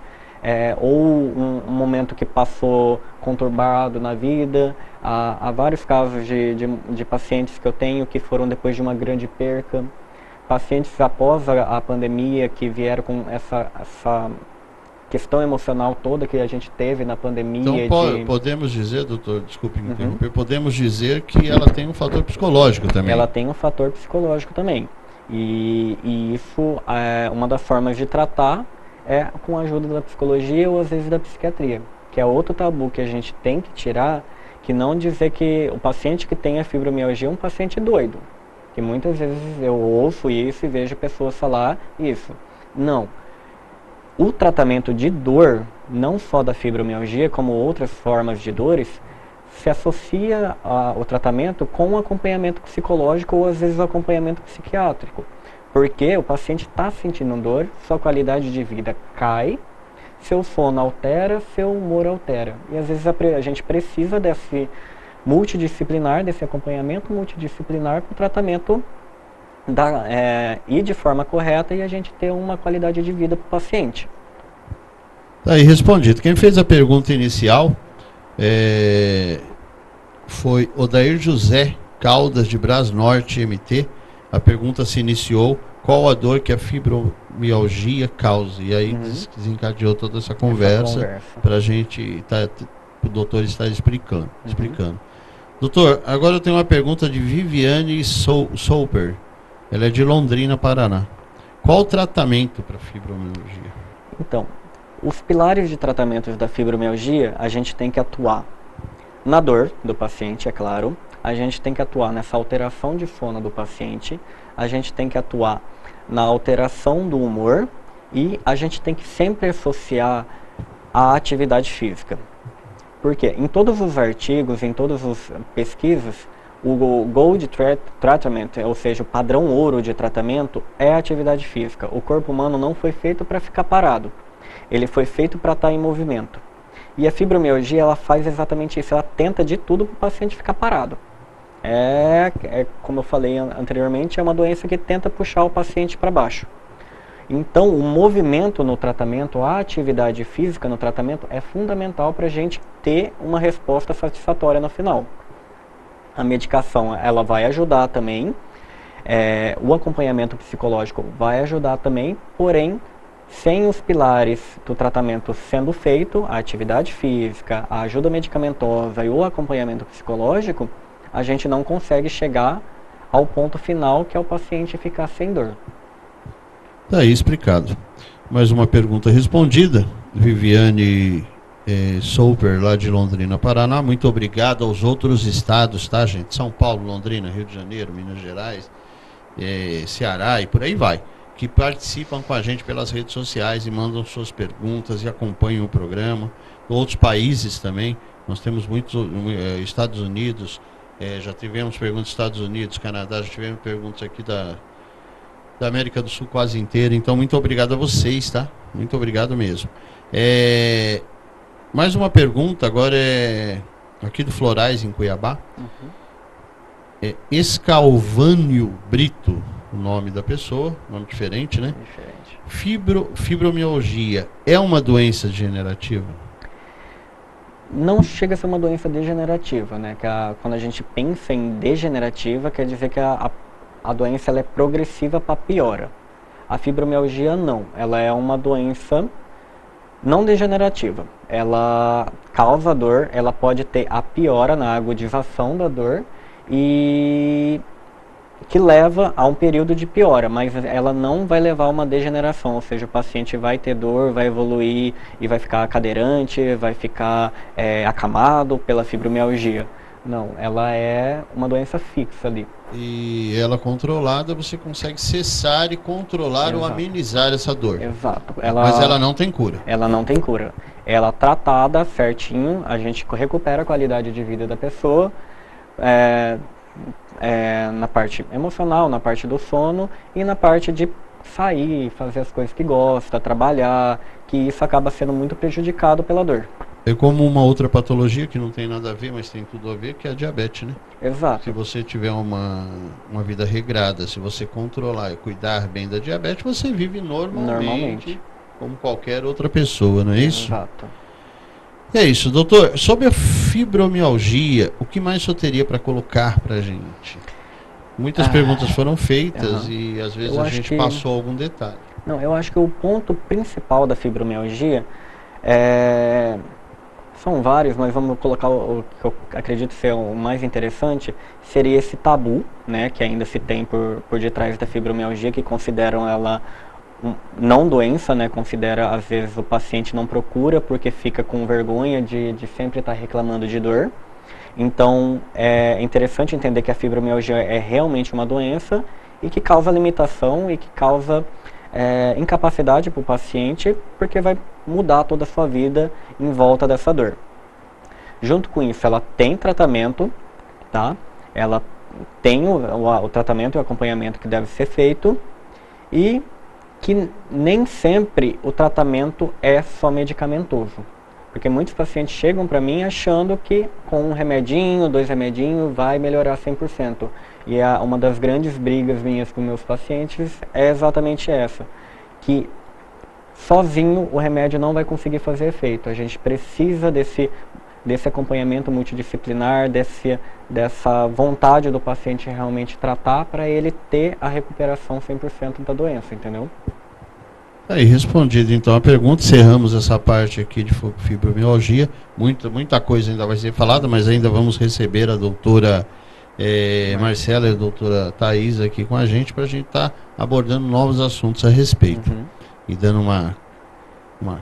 Ou um momento que passou conturbado na vida. Há vários casos de pacientes que eu tenho que foram depois de uma grande perca. Pacientes após a pandemia que vieram com essa questão emocional toda que a gente teve na pandemia. Então podemos dizer, doutor, desculpe me interromper, podemos dizer que ela tem um fator psicológico também. Ela tem um fator psicológico também. E isso é uma das formas de tratar com a ajuda da psicologia ou às vezes da psiquiatria, que é outro tabu que a gente tem que tirar, que não dizer que o paciente que tem a fibromialgia é um paciente doido. Que muitas vezes eu ouço isso e vejo pessoas falar isso. Não. O tratamento de dor, não só da fibromialgia, como outras formas de dores, se associa ao tratamento com um acompanhamento psicológico ou às vezes acompanhamento psiquiátrico. Porque o paciente está sentindo dor, sua qualidade de vida cai, seu sono altera, seu humor altera. E às vezes a gente precisa desse multidisciplinar, desse acompanhamento multidisciplinar para o tratamento ir de forma correta e a gente ter uma qualidade de vida para o paciente. Tá aí respondido. Quem fez a pergunta inicial foi Odair José Caldas de Brasnorte MT. A pergunta se iniciou: qual a dor que a fibromialgia causa? E aí desencadeou toda essa conversa para a gente, o doutor está explicando. Doutor, agora eu tenho uma pergunta de Viviane Souper. Ela é de Londrina, Paraná. Qual o tratamento para fibromialgia? Então, os pilares de tratamentos da fibromialgia, a gente tem que atuar na dor do paciente, é claro. A gente tem que atuar nessa alteração de sono do paciente. A gente tem que atuar na alteração do humor. E a gente tem que sempre associar a atividade física. Porque em todos os artigos, em todas as pesquisas, o Gold Treatment, ou seja, o padrão ouro de tratamento, é a atividade física. O corpo humano não foi feito para ficar parado. Ele foi feito para estar em movimento. E a fibromialgia, ela faz exatamente isso. Ela tenta de tudo para o paciente ficar parado. Como eu falei anteriormente, é uma doença que tenta puxar o paciente para baixo. Então, o movimento no tratamento, a atividade física no tratamento é fundamental para a gente ter uma resposta satisfatória no final. A medicação, ela vai ajudar também, o acompanhamento psicológico vai ajudar também, porém, sem os pilares do tratamento sendo feito, a atividade física, a ajuda medicamentosa e o acompanhamento psicológico, a gente não consegue chegar ao ponto final, que é o paciente ficar sem dor. Está aí explicado. Mais uma pergunta respondida. Viviane Souper, lá de Londrina, Paraná. Muito obrigado aos outros estados, tá, gente? São Paulo, Londrina, Rio de Janeiro, Minas Gerais, Ceará e por aí vai, que participam com a gente pelas redes sociais e mandam suas perguntas e acompanham o programa. Outros países também. Nós temos muitos Estados Unidos, já tivemos perguntas dos Estados Unidos, Canadá, já tivemos perguntas aqui da América do Sul quase inteira. Então, muito obrigado a vocês, tá? Muito obrigado mesmo. Mais uma pergunta, agora aqui do Florais, em Cuiabá. Escalvânio Brito, o nome da pessoa, nome diferente, né? Diferente. Fibromialgia é uma doença degenerativa? Não chega a ser uma doença degenerativa, né? Quando a gente pensa em degenerativa, quer dizer que a doença ela é progressiva para piora. A fibromialgia não, ela é uma doença não degenerativa. Ela causa dor, ela pode ter a piora na agudização da dor e que leva a um período de piora, mas ela não vai levar a uma degeneração, ou seja, o paciente vai ter dor, vai evoluir e vai ficar cadeirante, vai ficar acamado pela fibromialgia. Não, ela é uma doença fixa ali. E ela controlada, você consegue cessar e controlar ou amenizar essa dor. Exato. Mas ela não tem cura. Ela não tem cura. Ela tratada certinho, a gente recupera a qualidade de vida da pessoa. na parte emocional, na parte do sono e na parte de sair, fazer as coisas que gosta, trabalhar, que isso acaba sendo muito prejudicado pela dor. É como uma outra patologia que não tem nada a ver, mas tem tudo a ver, que é a diabetes, né? Exato. Se você tiver uma vida regrada, se você controlar e cuidar bem da diabetes, você vive normalmente. Como qualquer outra pessoa, não é isso? Exato. É isso, doutor. Sobre a fibromialgia, o que mais eu teria para colocar para a gente? Muitas perguntas foram feitas e às vezes a gente passou algum detalhe. Não, eu acho que o ponto principal da fibromialgia são vários, mas vamos colocar o que eu acredito ser o mais interessante, seria esse tabu, né, que ainda se tem por detrás da fibromialgia, que consideram ela não doença, né, considera, às vezes o paciente não procura porque fica com vergonha de sempre estar reclamando de dor. Então, é interessante entender que a fibromialgia é realmente uma doença e que causa limitação e que causa incapacidade para o paciente, porque vai mudar toda a sua vida em volta dessa dor. Junto com isso, ela tem tratamento, tá? Ela tem o tratamento e o acompanhamento que deve ser feito e que nem sempre o tratamento é só medicamentoso. Porque muitos pacientes chegam para mim achando que com um remedinho, 2 remedinhos, vai melhorar 100%. E uma das grandes brigas minhas com meus pacientes é exatamente essa. Que sozinho o remédio não vai conseguir fazer efeito. A gente precisa desse acompanhamento multidisciplinar, dessa vontade do paciente realmente tratar para ele ter a recuperação 100% da doença, entendeu? Aí, respondido então a pergunta, encerramos essa parte aqui de fibromialgia. Muita coisa ainda vai ser falada, mas ainda vamos receber a doutora Marcela e a doutora Thais aqui com a gente para a gente estar abordando novos assuntos a respeito e dando uma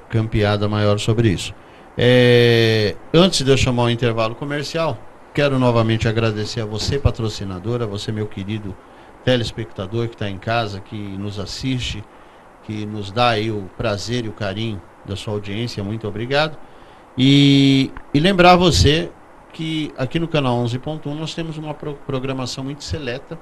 campeada maior sobre isso. Antes de eu chamar o intervalo comercial, quero novamente agradecer a você, patrocinadora, a você, meu querido telespectador que está em casa, que nos assiste, que nos dá aí o prazer e o carinho da sua audiência. Muito obrigado. E lembrar você que aqui no canal 11.1 nós temos uma programação muito seleta.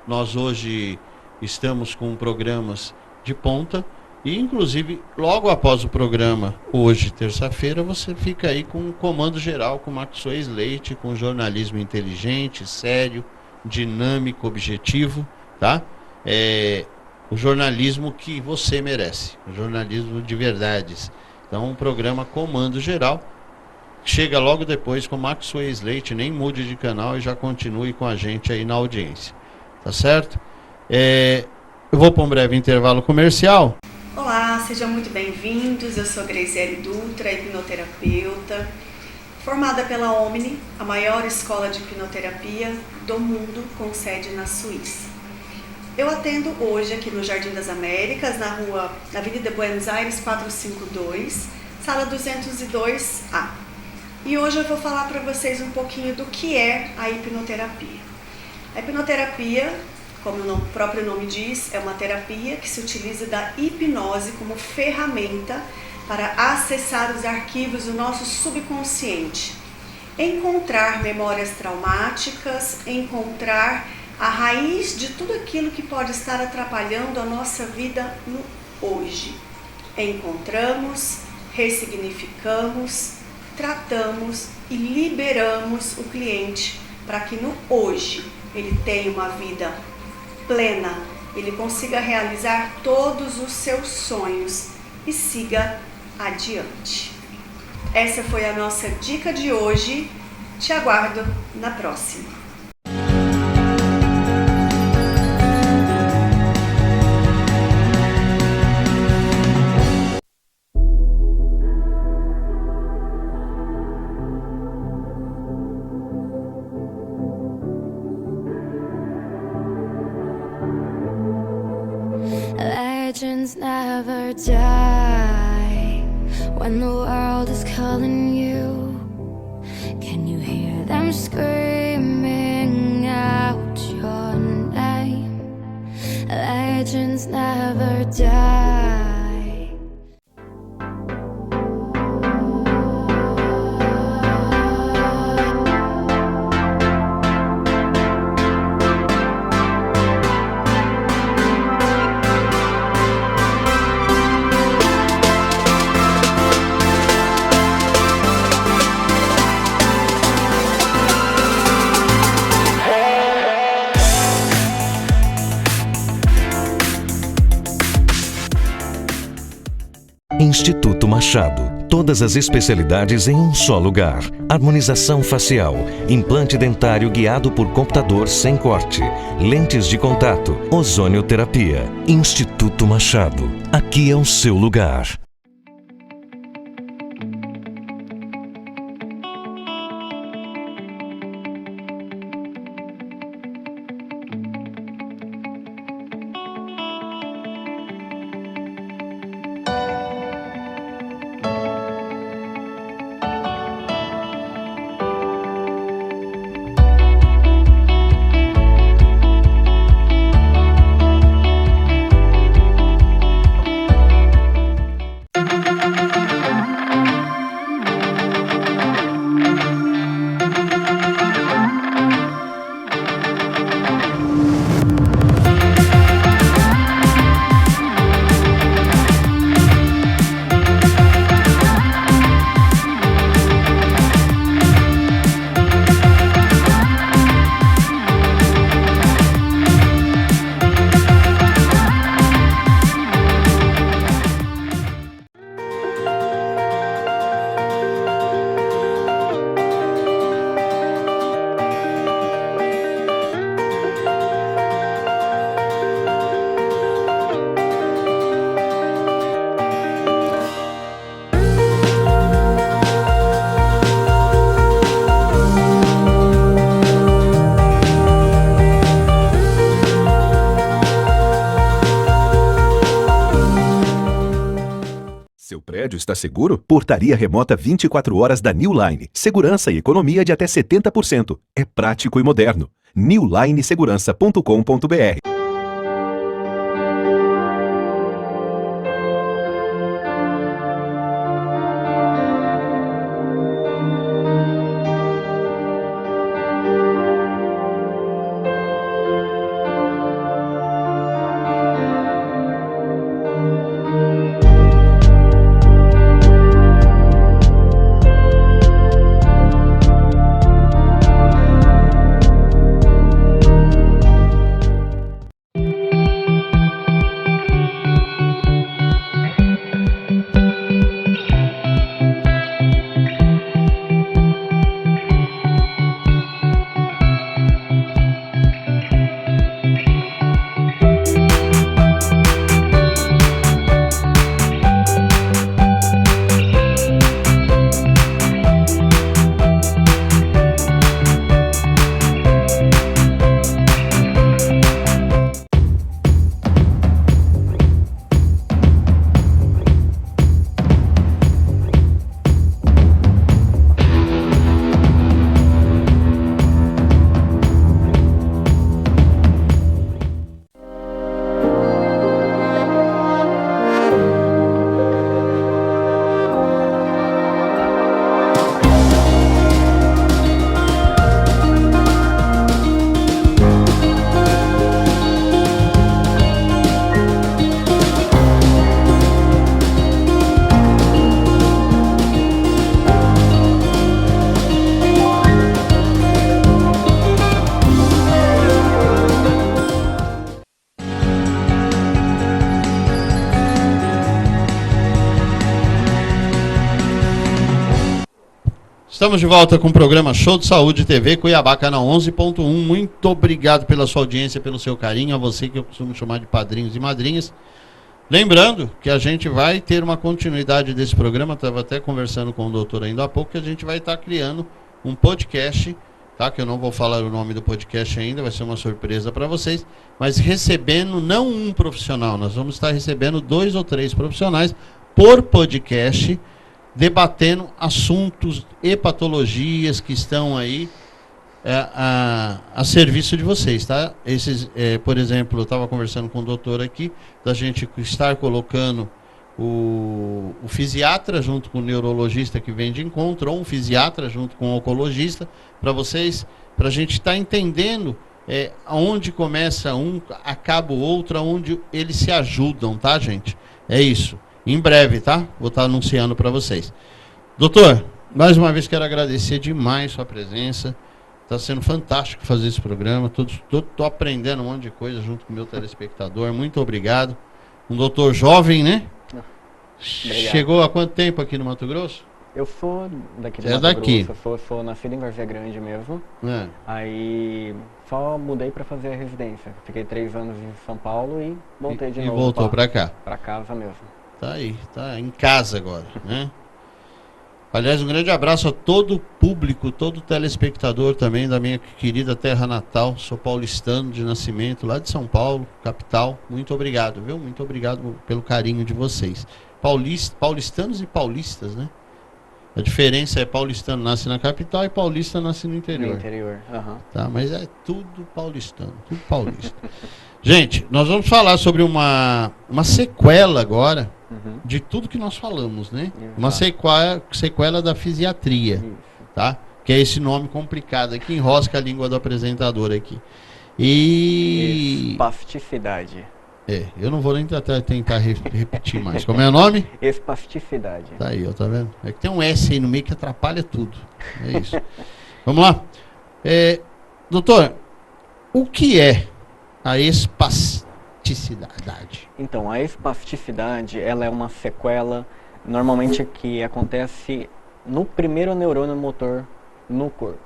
Nós hoje estamos com programas de ponta e inclusive logo após o programa, hoje, terça-feira, você fica aí com um comando geral com Maxwell Leite, com jornalismo inteligente, sério, dinâmico, objetivo, tá? O jornalismo que você merece, o jornalismo de verdades. Então, um programa Comando Geral, chega logo depois com Maxwell Leite, nem mude de canal e já continue com a gente aí na audiência, tá certo? Eu vou para um breve intervalo comercial. Olá, sejam muito bem-vindos, eu sou Graziele Dutra, hipnoterapeuta, formada pela Omni, a maior escola de hipnoterapia do mundo, com sede na Suíça. Eu atendo hoje aqui no Jardim das Américas, na Avenida Buenos Aires 452, sala 202A. E hoje eu vou falar para vocês um pouquinho do que é a hipnoterapia. A hipnoterapia, como o próprio nome diz, é uma terapia que se utiliza da hipnose como ferramenta para acessar os arquivos do nosso subconsciente, encontrar memórias traumáticas, encontrar a raiz de tudo aquilo que pode estar atrapalhando a nossa vida no hoje. Encontramos, ressignificamos, tratamos e liberamos o cliente para que no hoje ele tenha uma vida plena, ele consiga realizar todos os seus sonhos e siga adiante. Essa foi a nossa dica de hoje. Te aguardo na próxima. Legends never die when the world is calling you. Can you hear them screaming out your name? Legends never die. Instituto Machado. Todas as especialidades em um só lugar. Harmonização facial, implante dentário guiado por computador sem corte, lentes de contato, ozonioterapia. Instituto Machado. Aqui é o seu lugar. Está seguro? Portaria remota 24 horas da New Line. Segurança e economia de até 70%. É prático e moderno. newlinesegurança.com.br. Estamos de volta com o programa Show de Saúde TV Cuiabá, canal 11.1. Muito obrigado pela sua audiência, pelo seu carinho, a você que eu costumo chamar de padrinhos e madrinhas. Lembrando que a gente vai ter uma continuidade desse programa, estava até conversando com o doutor ainda há pouco, que a gente vai estar criando um podcast, tá? Que eu não vou falar o nome do podcast ainda, vai ser uma surpresa para vocês, mas recebendo não um profissional, nós vamos estar recebendo 2 ou 3 profissionais por podcast, debatendo assuntos e patologias que estão aí a serviço de vocês, tá? Esses, por exemplo, eu estava conversando com o doutor aqui, da gente estar colocando o fisiatra junto com o neurologista que vem de encontro, ou um fisiatra junto com o oncologista, para vocês, para a gente estar entendendo aonde começa um, acaba o outro, aonde eles se ajudam, tá, gente? É isso. Em breve, tá? Vou estar anunciando para vocês. Doutor, mais uma vez quero agradecer demais sua presença. Está sendo fantástico fazer esse programa. Tô aprendendo um monte de coisa junto com o meu telespectador. Muito obrigado. Um doutor jovem, né? Chegou há quanto tempo aqui no Mato Grosso? Eu sou daqui do Você é Mato daqui? Grosso, eu sou nascido em Várzea Grande mesmo. É. Aí só mudei para fazer a residência. Fiquei 3 anos em São Paulo e voltei de E novo voltou pra cá. para casa mesmo. Tá aí, tá em casa agora, né? Aliás, um grande abraço a todo o público, todo telespectador também da minha querida terra natal. Sou paulistano de nascimento, lá de São Paulo, capital. Muito obrigado, viu? Muito obrigado pelo carinho de vocês. Paulistanos e paulistas, né? A diferença é paulistano nasce na capital e paulista nasce no interior. No interior, aham. Tá, mas é tudo paulistano, tudo paulista. Gente, nós vamos falar sobre uma sequela agora Uhum. de tudo que nós falamos, né? Exato. Uma sequela da fisiatria, Isso. tá? Que é esse nome complicado aqui, enrosca a língua do apresentador aqui. E... Espasticidade. eu não vou nem tentar repetir mais. Como é o nome? Espasticidade. Tá aí, ó, tá vendo? É que tem um S aí no meio que atrapalha tudo. É isso. Vamos lá. Doutor, o que é a espasticidade? Então, a espasticidade, ela é uma sequela, normalmente que acontece no primeiro neurônio motor no corpo.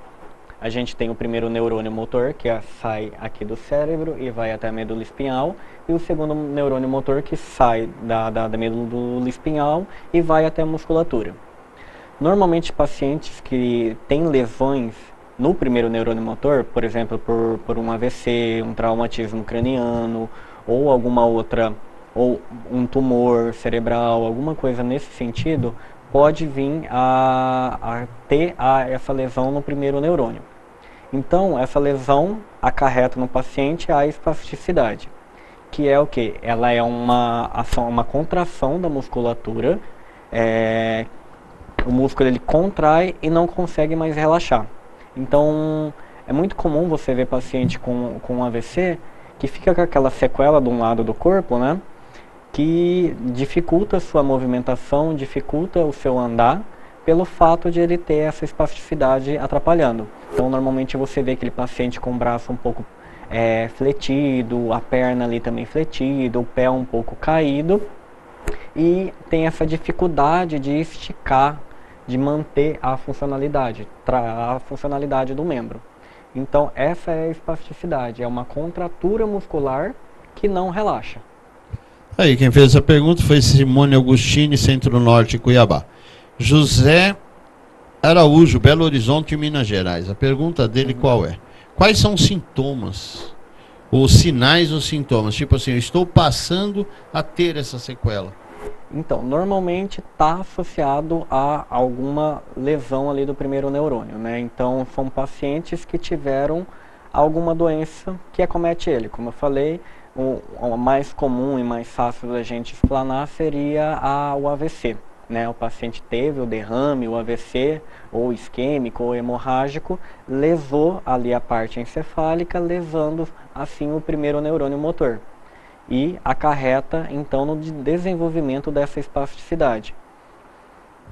A gente tem o primeiro neurônio motor, que sai aqui do cérebro e vai até a medula espinhal, e o segundo neurônio motor que sai da medula espinhal e vai até a musculatura. Normalmente, pacientes que têm lesões no primeiro neurônio motor, por exemplo, por um AVC, um traumatismo craniano, ou alguma outra, ou um tumor cerebral, alguma coisa nesse sentido, pode vir a ter essa lesão no primeiro neurônio. Então, essa lesão acarreta no paciente a espasticidade, que é o quê? Ela é uma contração da musculatura, o músculo ele contrai e não consegue mais relaxar. Então, é muito comum você ver paciente com AVC que fica com aquela sequela de um lado do corpo, né? Que dificulta a sua movimentação, dificulta o seu andar, pelo fato de ele ter essa espasticidade atrapalhando. Então, normalmente você vê aquele paciente com o braço um pouco fletido, a perna ali também fletida, o pé um pouco caído, e tem essa dificuldade de esticar, de manter a funcionalidade do membro. Então, essa é a espasticidade, é uma contratura muscular que não relaxa. Aí, quem fez essa pergunta foi Simone Augustini, Centro-Norte, Cuiabá. José Araújo, Belo Horizonte, Minas Gerais. A pergunta dele qual é? Quais são os sintomas? Os sinais ou sintomas? Tipo assim, eu estou passando a ter essa sequela. Então, normalmente está associado a alguma lesão ali do primeiro neurônio, né? Então, são pacientes que tiveram alguma doença que acomete ele. Como eu falei, o mais comum e mais fácil da gente explanar seria o AVC, né? O paciente teve o derrame, o AVC, ou isquêmico ou hemorrágico, lesou ali a parte encefálica, lesando assim o primeiro neurônio motor. E acarreta, então, no desenvolvimento dessa espasticidade,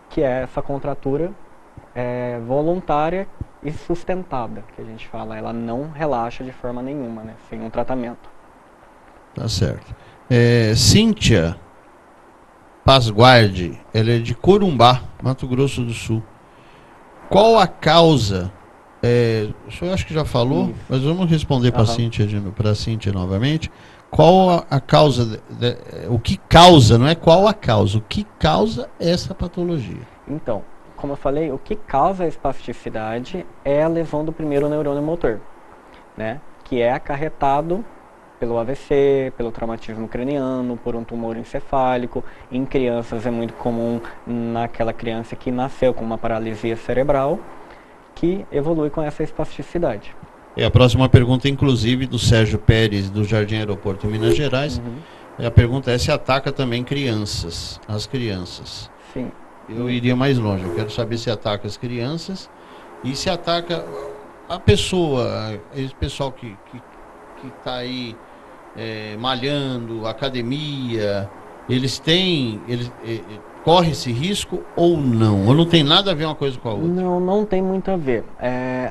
que é essa contratura voluntária e sustentada, que a gente fala. Ela não relaxa de forma nenhuma, né, sem um tratamento. Tá certo. Cíntia Pasguardi, ela é de Corumbá, Mato Grosso do Sul. Qual a causa? O senhor acho que já falou, Isso. mas vamos responder para a Cíntia novamente. Qual a causa, o que causa, não é qual a causa, o que causa essa patologia? Então, como eu falei, o que causa a espasticidade é a lesão do primeiro neurônio motor, né? Que é acarretado pelo AVC, pelo traumatismo craniano, por um tumor encefálico. Em crianças é muito comum naquela criança que nasceu com uma paralisia cerebral, que evolui com essa espasticidade. A próxima pergunta, inclusive, do Sérgio Pérez, do Jardim Aeroporto, Minas Gerais. A pergunta é se ataca também crianças, as crianças. Sim. Eu iria mais longe, eu quero saber se ataca as crianças e se ataca a pessoa, esse pessoal que está aí malhando, academia, eles corre esse risco ou não? Ou não tem nada a ver uma coisa com a outra? Não, não tem muito a ver.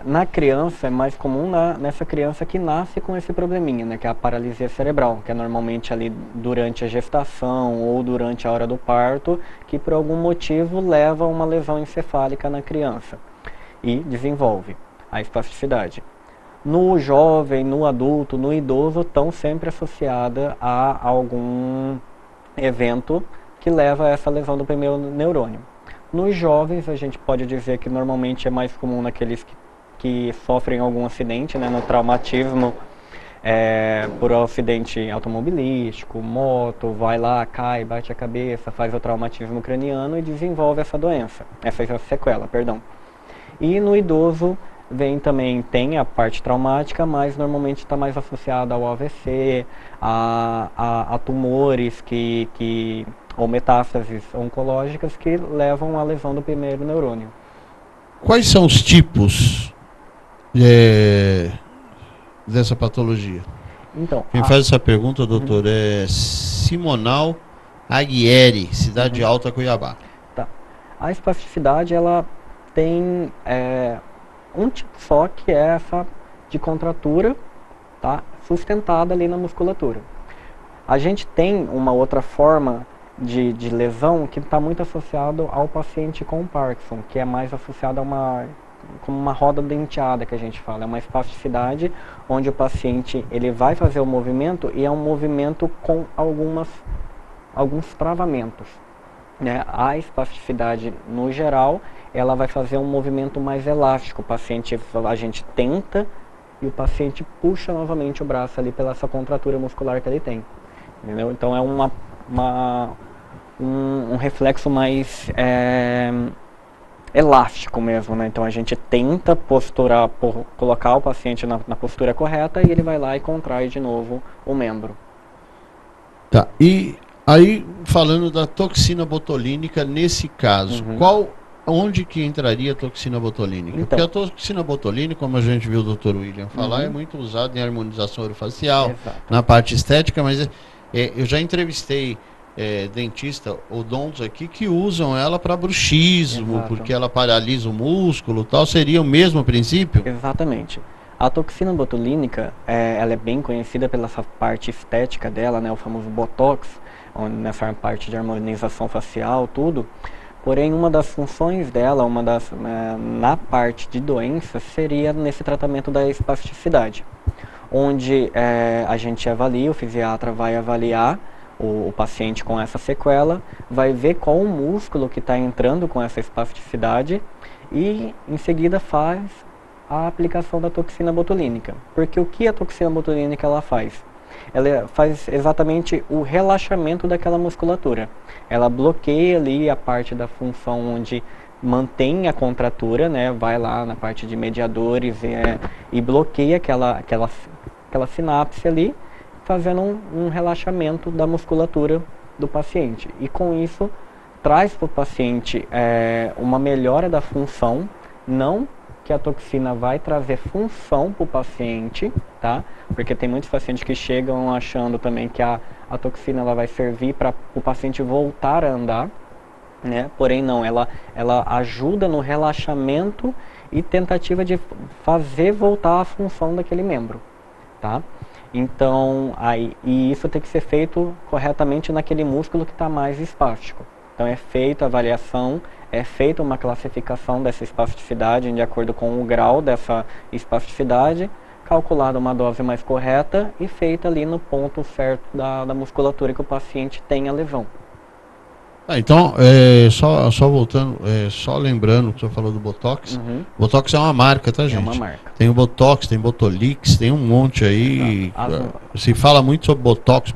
Na criança é mais comum nessa criança que nasce com esse probleminha, né, que é a paralisia cerebral, que é normalmente ali durante a gestação ou durante a hora do parto, que por algum motivo leva a uma lesão encefálica na criança e desenvolve a espasticidade. No jovem, no adulto, no idoso, estão sempre associadas a algum evento que leva a essa lesão do primeiro neurônio. Nos jovens, a gente pode dizer que normalmente é mais comum naqueles que sofrem algum acidente, né, no traumatismo, por acidente automobilístico, moto, vai lá, cai, bate a cabeça, faz o traumatismo craniano e desenvolve essa doença, essa sequela, perdão. E no idoso tem a parte traumática, mas normalmente está mais associada ao AVC, a tumores ou metástases oncológicas que levam à lesão do primeiro neurônio. Quais são os tipos dessa patologia? Então, quem faz essa pergunta, doutor, é Simonal Aguieri, Cidade Alta, Cuiabá. Tá. A espasticidade, ela tem um tipo só, que é essa de contratura, tá, sustentada ali na musculatura. A gente tem uma outra forma de lesão que está muito associado ao paciente com Parkinson, que é mais associado a como uma roda denteada, que a gente fala. É uma espasticidade onde o paciente ele vai fazer o movimento e é um movimento com alguns travamentos, né? A espasticidade, no geral, ela vai fazer um movimento mais elástico. A gente tenta e o paciente puxa novamente o braço ali pela essa contratura muscular que ele tem. Entendeu? Então é um reflexo mais elástico mesmo, né? Então a gente tenta colocar o paciente na postura correta e ele vai lá e contrai de novo o membro. Tá, e aí falando da toxina botulínica nesse caso, onde que entraria a toxina botulínica? Então, porque a toxina botulínica, como a gente viu o Dr. William falar, é muito usada em harmonização orofacial, na parte estética, mas eu já entrevistei dentista odontos aqui que usam ela para bruxismo, porque ela paralisa o músculo e tal. Seria o mesmo princípio? Exatamente. A toxina botulínica, ela é bem conhecida pela essa parte estética dela, né, o famoso Botox, nessa parte de harmonização facial, tudo. Porém, uma das funções dela, na parte de doença, seria nesse tratamento da espasticidade, onde a gente avalia, o fisiatra vai avaliar o paciente com essa sequela, vai ver qual o músculo que está entrando com essa espasticidade e, em seguida, faz a aplicação da toxina botulínica. Porque o que a toxina botulínica ela faz? Ela faz exatamente o relaxamento daquela musculatura. Ela bloqueia ali a parte da função onde mantém a contratura, né? Vai lá na parte de mediadores e bloqueia aquela sinapse ali, fazendo um relaxamento da musculatura do paciente. E com isso, traz para o paciente uma melhora da função, não que a toxina vai trazer função para o paciente, tá? Porque tem muitos pacientes que chegam achando também que a toxina ela vai servir para o paciente voltar a andar, né? Porém não, ela ajuda no relaxamento e tentativa de fazer voltar a função daquele membro, tá? Então, e isso tem que ser feito corretamente naquele músculo que está mais espástico. Então é feita a avaliação, é feita uma classificação dessa espasticidade de acordo com o grau dessa espasticidade, calculada uma dose mais correta e feita ali no ponto certo da musculatura que o paciente tem a lesão. Então, só voltando, só lembrando que o senhor falou do Botox. Botox é uma marca, tá, gente? É uma marca. Tem o Botox, tem Botolix, tem um monte aí. Se fala muito sobre Botox,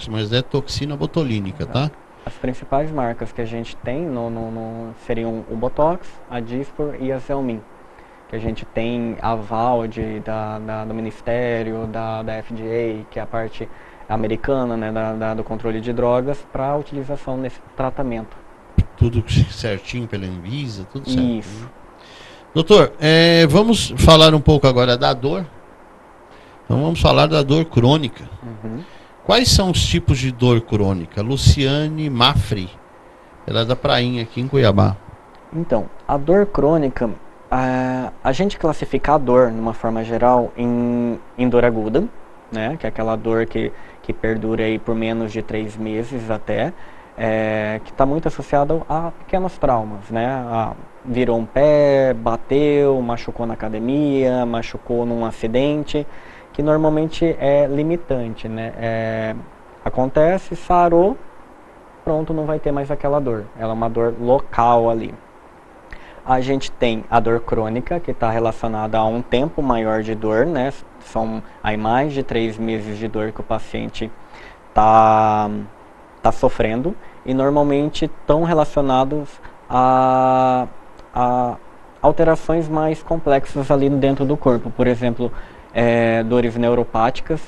mas é toxina botulínica, tá? As principais marcas que a gente tem seriam o Botox, a Dyspor e a Xelmin. Que a gente tem aval do Ministério, da FDA, que é a parte americana, né, do controle de drogas, para utilização nesse tratamento. Tudo certinho pela Anvisa, tudo certo. Isso. Doutor, vamos falar um pouco agora da dor. Então vamos falar da dor crônica. Quais são os tipos de dor crônica? Luciane Mafri, Ela é da Prainha, aqui em Cuiabá. Então, a dor crônica, a gente classifica a dor, numa forma geral, em dor aguda, né? Que é aquela dor que perdura aí por menos de 3 meses até, que está muito associada a pequenos traumas, né? Virou um pé, bateu, machucou na academia, machucou num acidente, que normalmente é limitante, né? Acontece, sarou, pronto, não vai ter mais aquela dor. Ela é uma dor local ali. A gente tem a dor crônica, que está relacionada a um tempo maior de dor, né? São aí mais de 3 meses de dor que o paciente tá sofrendo, e normalmente estão relacionados a alterações mais complexas ali dentro do corpo. Por exemplo, dores neuropáticas,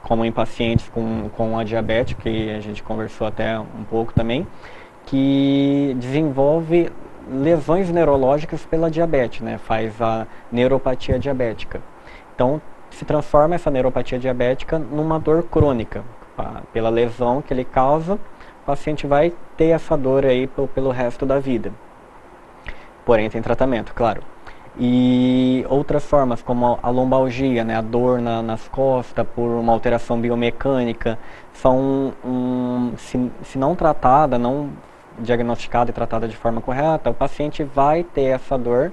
como em pacientes com a diabetes, que a gente conversou até um pouco também, que desenvolve lesões neurológicas pela diabetes, né? Faz a neuropatia diabética. Então, se transforma essa neuropatia diabética numa dor crônica. Pela lesão que ele causa, o paciente vai ter essa dor aí pelo resto da vida. Porém, tem tratamento, claro. E outras formas, como a lombalgia, né? A dor nas costas por uma alteração biomecânica, são, se não tratada, não diagnosticada e tratada de forma correta, o paciente vai ter essa dor,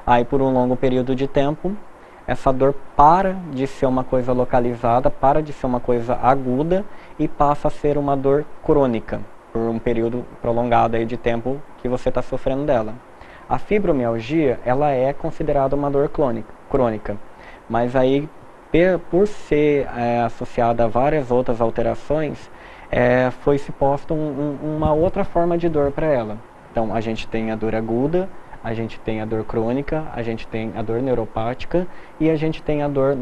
aí por um longo período de tempo, essa dor para de ser uma coisa localizada, para de ser uma coisa aguda e passa a ser uma dor crônica, por um período prolongado aí de tempo que você está sofrendo dela. A fibromialgia, ela é considerada uma dor crônica, mas aí, por ser associada a várias outras alterações, foi-se posta uma outra forma de dor para ela. Então, a gente tem a dor aguda, a gente tem a dor crônica, a gente tem a dor neuropática e a gente tem a dor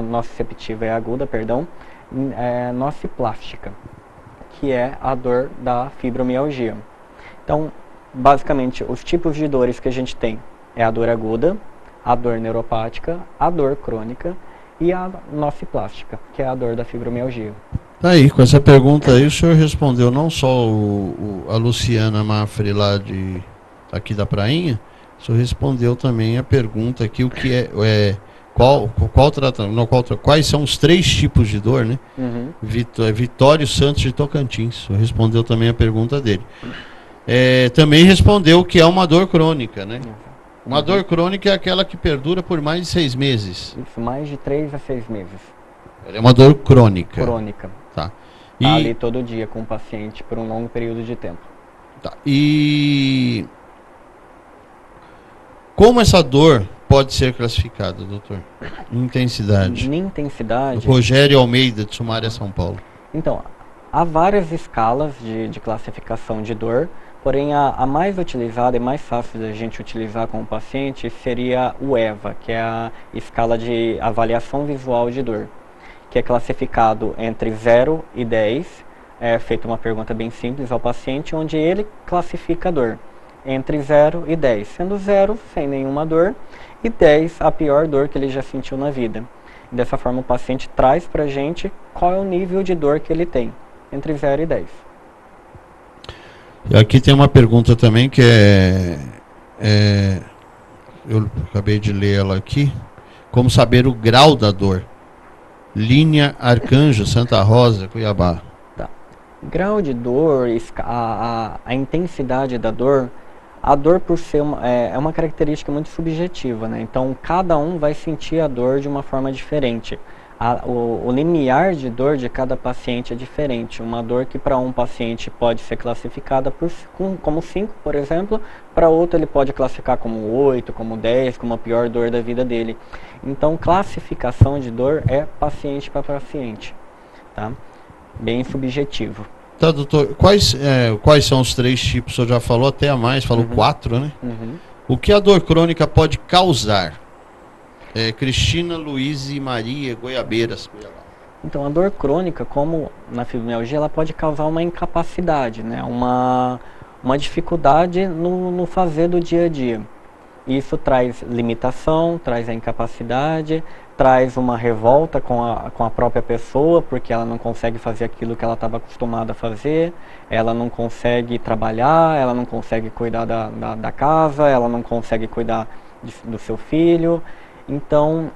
nociceptiva, aguda, perdão, nociplástica, que é a dor da fibromialgia. Então, basicamente, os tipos de dores que a gente tem é a dor aguda, a dor neuropática, a dor crônica e a nociplástica, que é a dor da fibromialgia. Tá aí, com essa pergunta aí o senhor respondeu não só a Luciana Mafre lá aqui da Prainha, o senhor respondeu também a pergunta aqui, o que quais são os 3 tipos de dor, né? Uhum. Vitório Santos de Tocantins, o senhor respondeu também a pergunta dele. Também respondeu que é uma dor crônica, né? Uma dor crônica é aquela que perdura por mais de 6 meses. Isso, mais de 3 a 6 meses. É uma dor crônica. Crônica. Tá. Ali todo dia com o paciente por um longo período de tempo. Tá. E como essa dor pode ser classificada, doutor? Intensidade. Intensidade. Rogério Almeida, de Sumaré, São Paulo. Então, há várias escalas de classificação de dor, porém a mais utilizada e mais fácil da gente utilizar com o paciente seria o EVA, que é a escala de avaliação visual de dor, que é classificado entre 0 e 10. É feita uma pergunta bem simples ao paciente, onde ele classifica a dor entre 0 e 10, sendo 0 sem nenhuma dor e 10 a pior dor que ele já sentiu na vida. Dessa forma, o paciente traz para a gente qual é o nível de dor que ele tem, entre 0 e 10. E aqui tem uma pergunta também que eu acabei de ler ela aqui. Como saber o grau da dor? Linha Arcanjo, Santa Rosa, Cuiabá. Tá. Grau de dor, a intensidade da dor, a dor por ser uma característica muito subjetiva, né? Então, cada um vai sentir a dor de uma forma diferente. O limiar de dor de cada paciente é diferente. Uma dor que para um paciente pode ser classificada como 5, por exemplo, para outro ele pode classificar como 8, como 10, como a pior dor da vida dele. Então, classificação de dor é paciente para paciente, tá? Bem subjetivo. Tá, doutor, quais são os 3 tipos? O senhor já falou até a mais, falou 4, né? Uhum. O que a dor crônica pode causar? Cristina, Luiz e Maria, Goiabeiras, Cuiabá. Então, a dor crônica, como na fibromialgia, ela pode causar uma incapacidade, né? Uma dificuldade no fazer do dia a dia. Isso traz limitação, traz a incapacidade, traz uma revolta com a própria pessoa, porque ela não consegue fazer aquilo que ela estava acostumada a fazer, ela não consegue trabalhar, ela não consegue cuidar da casa, ela não consegue cuidar do seu filho. Então,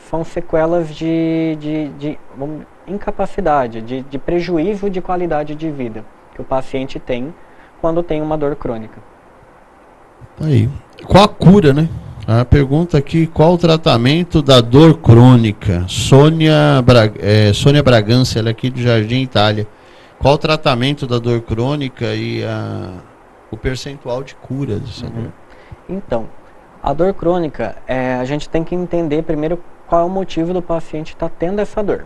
são sequelas de incapacidade, de prejuízo de qualidade de vida que o paciente tem quando tem uma dor crônica. Aí. Qual a cura, né? A pergunta aqui, qual o tratamento da dor crônica? Sônia Bragança, ela é aqui do Jardim Itália. Qual o tratamento da dor crônica e o percentual de cura dessa dor? Então, a dor crônica, a gente tem que entender primeiro qual é o motivo do paciente estar tendo essa dor.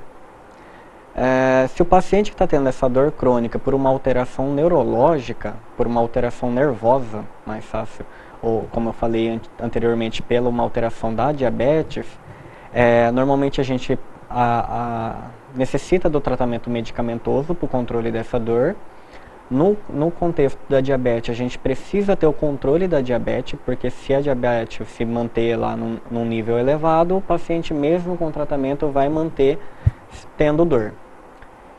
Se o paciente está tendo essa dor crônica por uma alteração neurológica, por uma alteração nervosa, mais fácil, ou como eu falei anteriormente, pela uma alteração da diabetes, normalmente a gente necessita do tratamento medicamentoso para o controle dessa dor. No contexto da diabetes, a gente precisa ter o controle da diabetes, porque se a diabetes se manter lá num nível elevado, o paciente mesmo com tratamento vai manter tendo dor.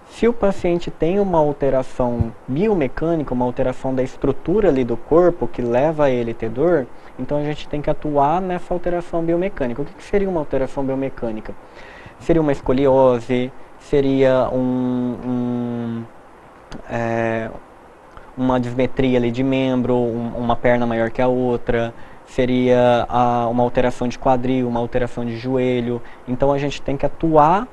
Se o paciente tem uma alteração biomecânica, uma alteração da estrutura ali do corpo que leva a ele a ter dor, então a gente tem que atuar nessa alteração biomecânica. O que seria uma alteração biomecânica? Seria uma escoliose, seria uma dismetria ali de membro, uma perna maior que a outra, seria uma alteração de quadril, uma alteração de joelho. Então a gente tem que atuar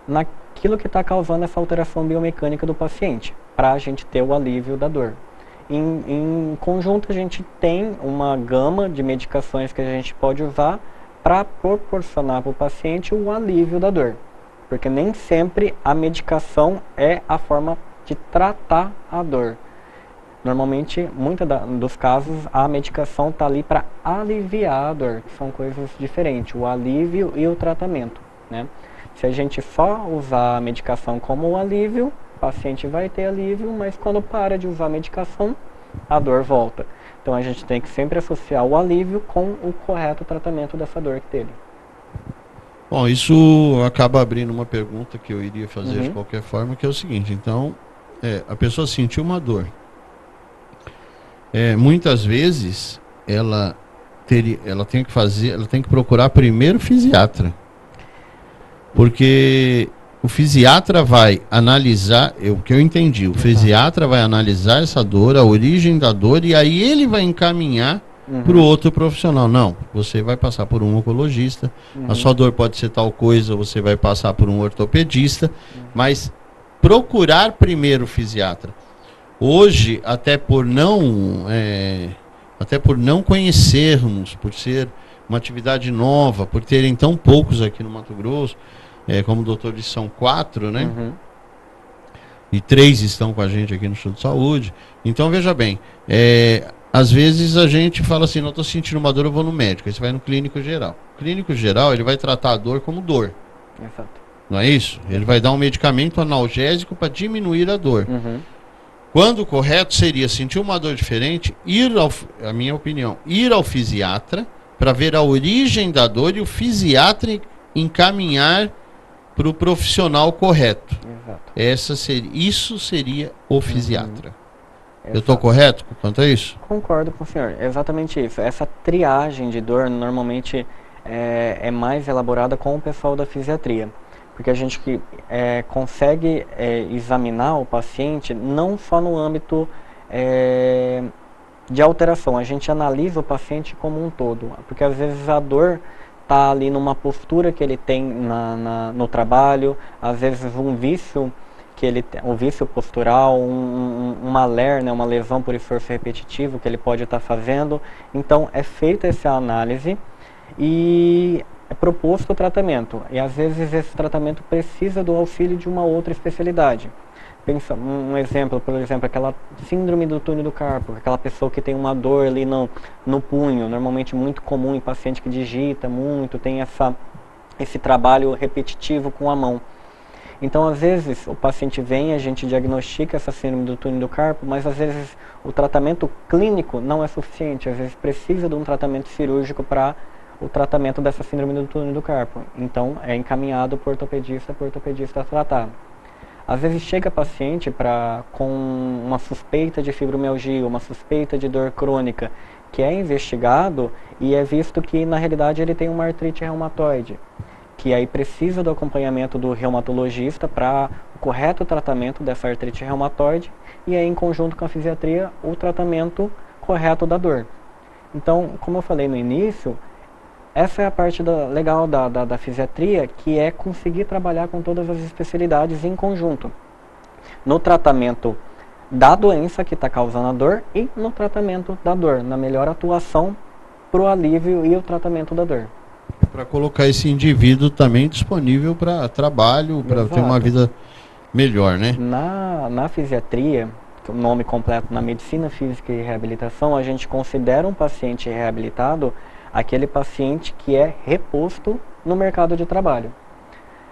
naquilo que está causando essa alteração biomecânica do paciente, para a gente ter o alívio da dor. Em conjunto, a gente tem uma gama de medicações que a gente pode usar para proporcionar para o paciente o alívio da dor. Porque nem sempre a medicação é a forma de tratar a dor. Normalmente, muitos dos casos, a medicação está ali para aliviar a dor, que são coisas diferentes, o alívio e o tratamento, né? Se a gente só usar a medicação como alívio, o paciente vai ter alívio, mas quando para de usar a medicação, a dor volta. Então a gente tem que sempre associar o alívio com o correto tratamento dessa dor que teve. Bom, isso acaba abrindo uma pergunta que eu iria fazer de qualquer forma, que é o seguinte, então, a pessoa sentiu uma dor. Muitas vezes ela tem que procurar primeiro o fisiatra. Porque o fisiatra vai analisar, o que eu entendi, o fisiatra vai analisar essa dor, a origem da dor, e aí ele vai encaminhar para o outro profissional. Não, você vai passar por um oncologista, a sua dor pode ser tal coisa, você vai passar por um ortopedista, mas procurar primeiro o fisiatra. Hoje, até por não conhecermos, por ser uma atividade nova, por terem tão poucos aqui no Mato Grosso, como o doutor disse, são 4, né? E 3 estão com a gente aqui no Show de Saúde. Então, veja bem, às vezes a gente fala assim, não estou sentindo uma dor, eu vou no médico. Aí você vai no clínico geral. O clínico geral, ele vai tratar a dor como dor. Exato. Não é isso? Ele vai dar um medicamento analgésico para diminuir a dor. Quando o correto seria sentir uma dor diferente, a minha opinião, ir ao fisiatra para ver a origem da dor e o fisiatra encaminhar para o profissional correto. Exato. Isso seria o fisiatra. Eu estou correto quanto a isso? Concordo com o senhor, é exatamente isso. Essa triagem de dor normalmente é mais elaborada com o pessoal da fisiatria. Porque a gente consegue examinar o paciente não só no âmbito de alteração, a gente analisa o paciente como um todo. Porque às vezes a dor está ali numa postura que ele tem no trabalho, às vezes um vício que ele tem, um vício postural, uma LER, né, uma lesão por esforço repetitivo que ele pode estar fazendo. Então é feita essa análise e é proposto o tratamento, e às vezes esse tratamento precisa do auxílio de uma outra especialidade. Pensa, um exemplo, por exemplo, aquela síndrome do túnel do carpo, aquela pessoa que tem uma dor ali no punho, normalmente muito comum em paciente que digita muito, tem esse trabalho repetitivo com a mão. Então, às vezes, o paciente vem, a gente diagnostica essa síndrome do túnel do carpo, mas às vezes o tratamento clínico não é suficiente, às vezes precisa de um tratamento cirúrgico para o tratamento dessa síndrome do túnel do carpo. Então, é encaminhado para o ortopedista tratar. Às vezes chega paciente com uma suspeita de fibromialgia, uma suspeita de dor crônica, que é investigado e é visto que na realidade ele tem uma artrite reumatoide, que aí precisa do acompanhamento do reumatologista para o correto tratamento dessa artrite reumatoide e aí em conjunto com a fisiatria o tratamento correto da dor. Então, como eu falei no início, essa é a parte legal da fisiatria, que é conseguir trabalhar com todas as especialidades em conjunto. No tratamento da doença que está causando a dor e no tratamento da dor, na melhor atuação para o alívio e o tratamento da dor. Para colocar esse indivíduo também disponível para trabalho, para ter uma vida melhor, né? Na fisiatria, o nome completo, na medicina física e reabilitação, a gente considera um paciente reabilitado aquele paciente que é reposto no mercado de trabalho.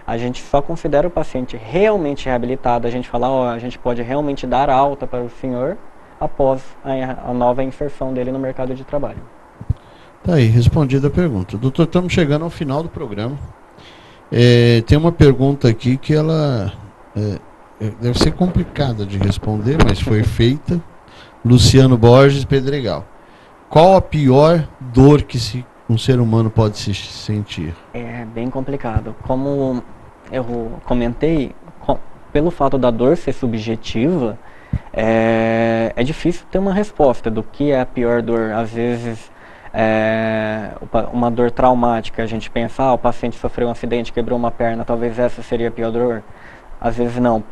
A gente só considera o paciente realmente reabilitado, a gente fala, a gente pode realmente dar alta para o senhor após a nova inserção dele no mercado de trabalho. Tá aí, respondida a pergunta. Doutor, estamos chegando ao final do programa. Tem uma pergunta aqui que ela deve ser complicada de responder, mas foi feita. Luciano Borges, Pedregal. Qual a pior dor que um ser humano pode se sentir? É bem complicado. Como eu comentei, pelo fato da dor ser subjetiva, é difícil ter uma resposta do que é a pior dor. Às vezes, uma dor traumática, a gente pensa, o paciente sofreu um acidente, quebrou uma perna, talvez essa seria a pior dor. Às vezes não,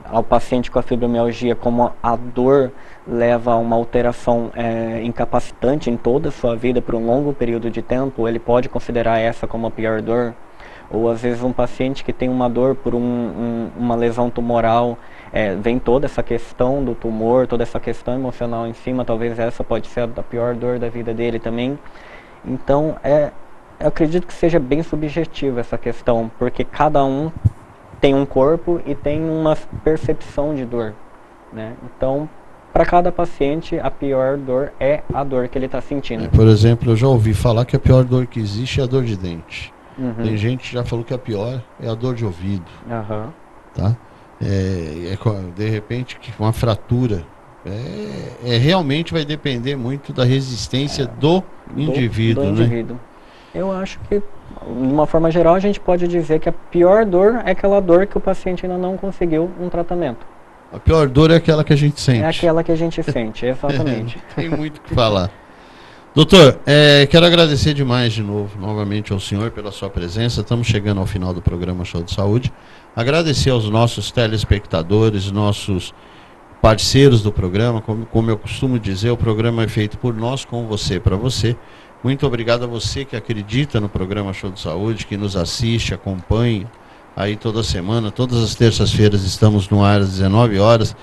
ao paciente com a fibromialgia, como a dor leva a uma alteração incapacitante em toda a sua vida por um longo período de tempo, ele pode considerar essa como a pior dor. Ou às vezes um paciente que tem uma dor por uma lesão tumoral, vem toda essa questão do tumor, toda essa questão emocional em cima, talvez essa pode ser a pior dor da vida dele também. Então, eu acredito que seja bem subjetiva essa questão, porque cada um tem um corpo e tem uma percepção de dor, né? Então, para cada paciente, a pior dor é a dor que ele está sentindo. Por exemplo, eu já ouvi falar que a pior dor que existe é a dor de dente. Uhum. Tem gente que já falou que a pior é a dor de ouvido. Uhum. Tá? De repente, uma fratura. Realmente vai depender muito da resistência do indivíduo, do né? indivíduo. Eu acho que, de uma forma geral, a gente pode dizer que a pior dor é aquela dor que o paciente ainda não conseguiu um tratamento. A pior dor é aquela que a gente sente. É aquela que a gente sente, exatamente. Não tem muito o que falar. Doutor, quero agradecer demais novamente ao senhor pela sua presença. Estamos chegando ao final do programa Show de Saúde. Agradecer aos nossos telespectadores, nossos parceiros do programa. Como eu costumo dizer, o programa é feito por nós, com você, para você. Muito obrigado a você que acredita no programa Show de Saúde, que nos assiste, acompanha aí toda semana. Todas as terças-feiras estamos no ar às 19 horas.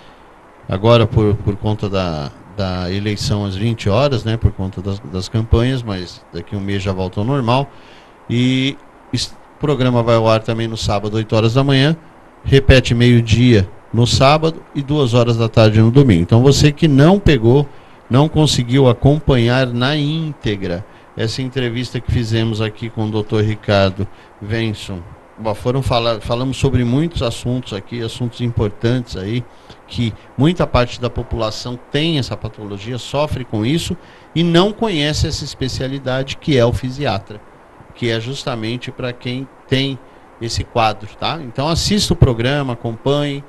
Agora por conta da eleição às 20 horas, né, por conta das campanhas, mas daqui a um mês já volta ao normal. E o programa vai ao ar também no sábado, 8 horas da manhã. Repete meio-dia no sábado e 2 horas da tarde no domingo. Então você que não conseguiu acompanhar na íntegra essa entrevista que fizemos aqui com o Dr. Ricardo Venson. Falamos sobre muitos assuntos aqui, assuntos importantes aí, que muita parte da população tem essa patologia, sofre com isso e não conhece essa especialidade que é o fisiatra, que é justamente para quem tem esse quadro, tá? Então assista o programa, acompanhe,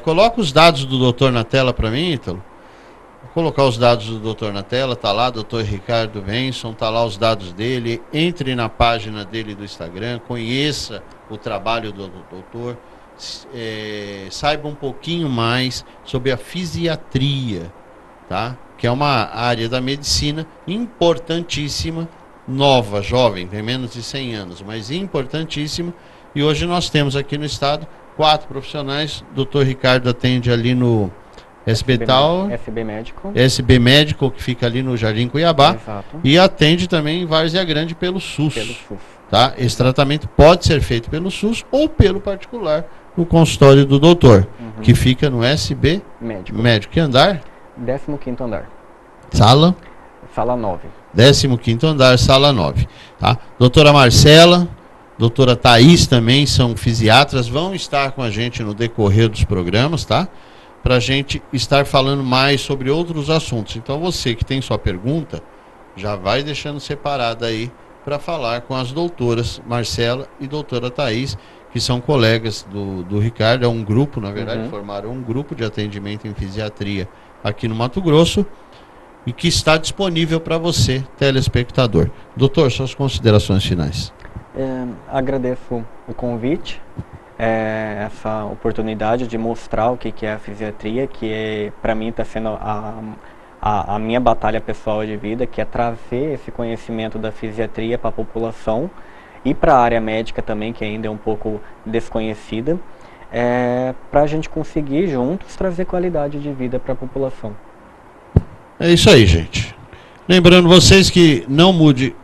coloca os dados do doutor na tela para mim, Ítalo. Vou colocar os dados do doutor na tela, tá lá, Dr. Ricardo Venson, tá lá os dados dele, entre na página dele do Instagram, conheça o trabalho do doutor, saiba um pouquinho mais sobre a fisiatria, tá? Que é uma área da medicina importantíssima, nova, jovem, tem menos de 100 anos, mas importantíssima, e hoje nós temos aqui no estado 4 profissionais. O Dr. Ricardo atende ali no SB Médico, que fica ali no Jardim Cuiabá. Exato. E atende também em Várzea Grande pelo SUS. SUS. Tá? Esse tratamento pode ser feito pelo SUS ou pelo particular, no consultório do doutor, que fica no SB Médico. Que andar? 15º andar. Sala? Sala 9. 15º andar, sala 9. Tá? Doutora Marcela, doutora Thaís também são fisiatras, vão estar com a gente no decorrer dos programas, tá? Para a gente estar falando mais sobre outros assuntos. Então você que tem sua pergunta, já vai deixando separada aí para falar com as doutoras Marcela e doutora Thaís, que são colegas do Ricardo, é um grupo, na verdade, formaram um grupo de atendimento em fisiatria aqui no Mato Grosso, e que está disponível para você, telespectador. Doutor, suas considerações finais. Agradeço o convite, essa oportunidade de mostrar o que é a fisiatria, que para mim está sendo a minha batalha pessoal de vida, que é trazer esse conhecimento da fisiatria para a população e para a área médica também, que ainda é um pouco desconhecida, para a gente conseguir juntos trazer qualidade de vida para a população. É isso aí, gente. Lembrando vocês que não mude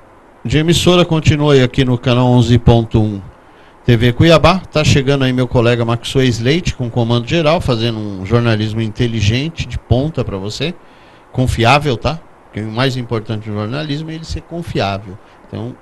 de emissora, continue aqui no canal 11.1 TV Cuiabá. Tá chegando aí meu colega Maxwell Leite com comando geral, fazendo um jornalismo inteligente, de ponta para você. Confiável, tá? Porque o mais importante no jornalismo é ele ser confiável. Então,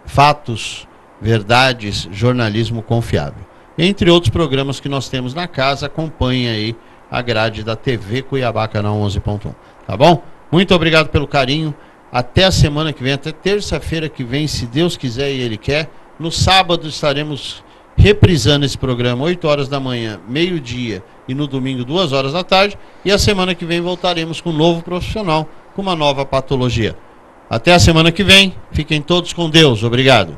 fatos, verdades, jornalismo confiável. Entre outros programas que nós temos na casa, acompanhe aí a grade da TV Cuiabá, canal 11.1. Tá bom? Muito obrigado pelo carinho. Até a semana que vem, até terça-feira que vem, se Deus quiser e Ele quer. No sábado estaremos reprisando esse programa 8 horas da manhã, meio-dia, e no domingo 2 horas da tarde. E a semana que vem voltaremos com um novo profissional, com uma nova patologia. Até a semana que vem. Fiquem todos com Deus. Obrigado.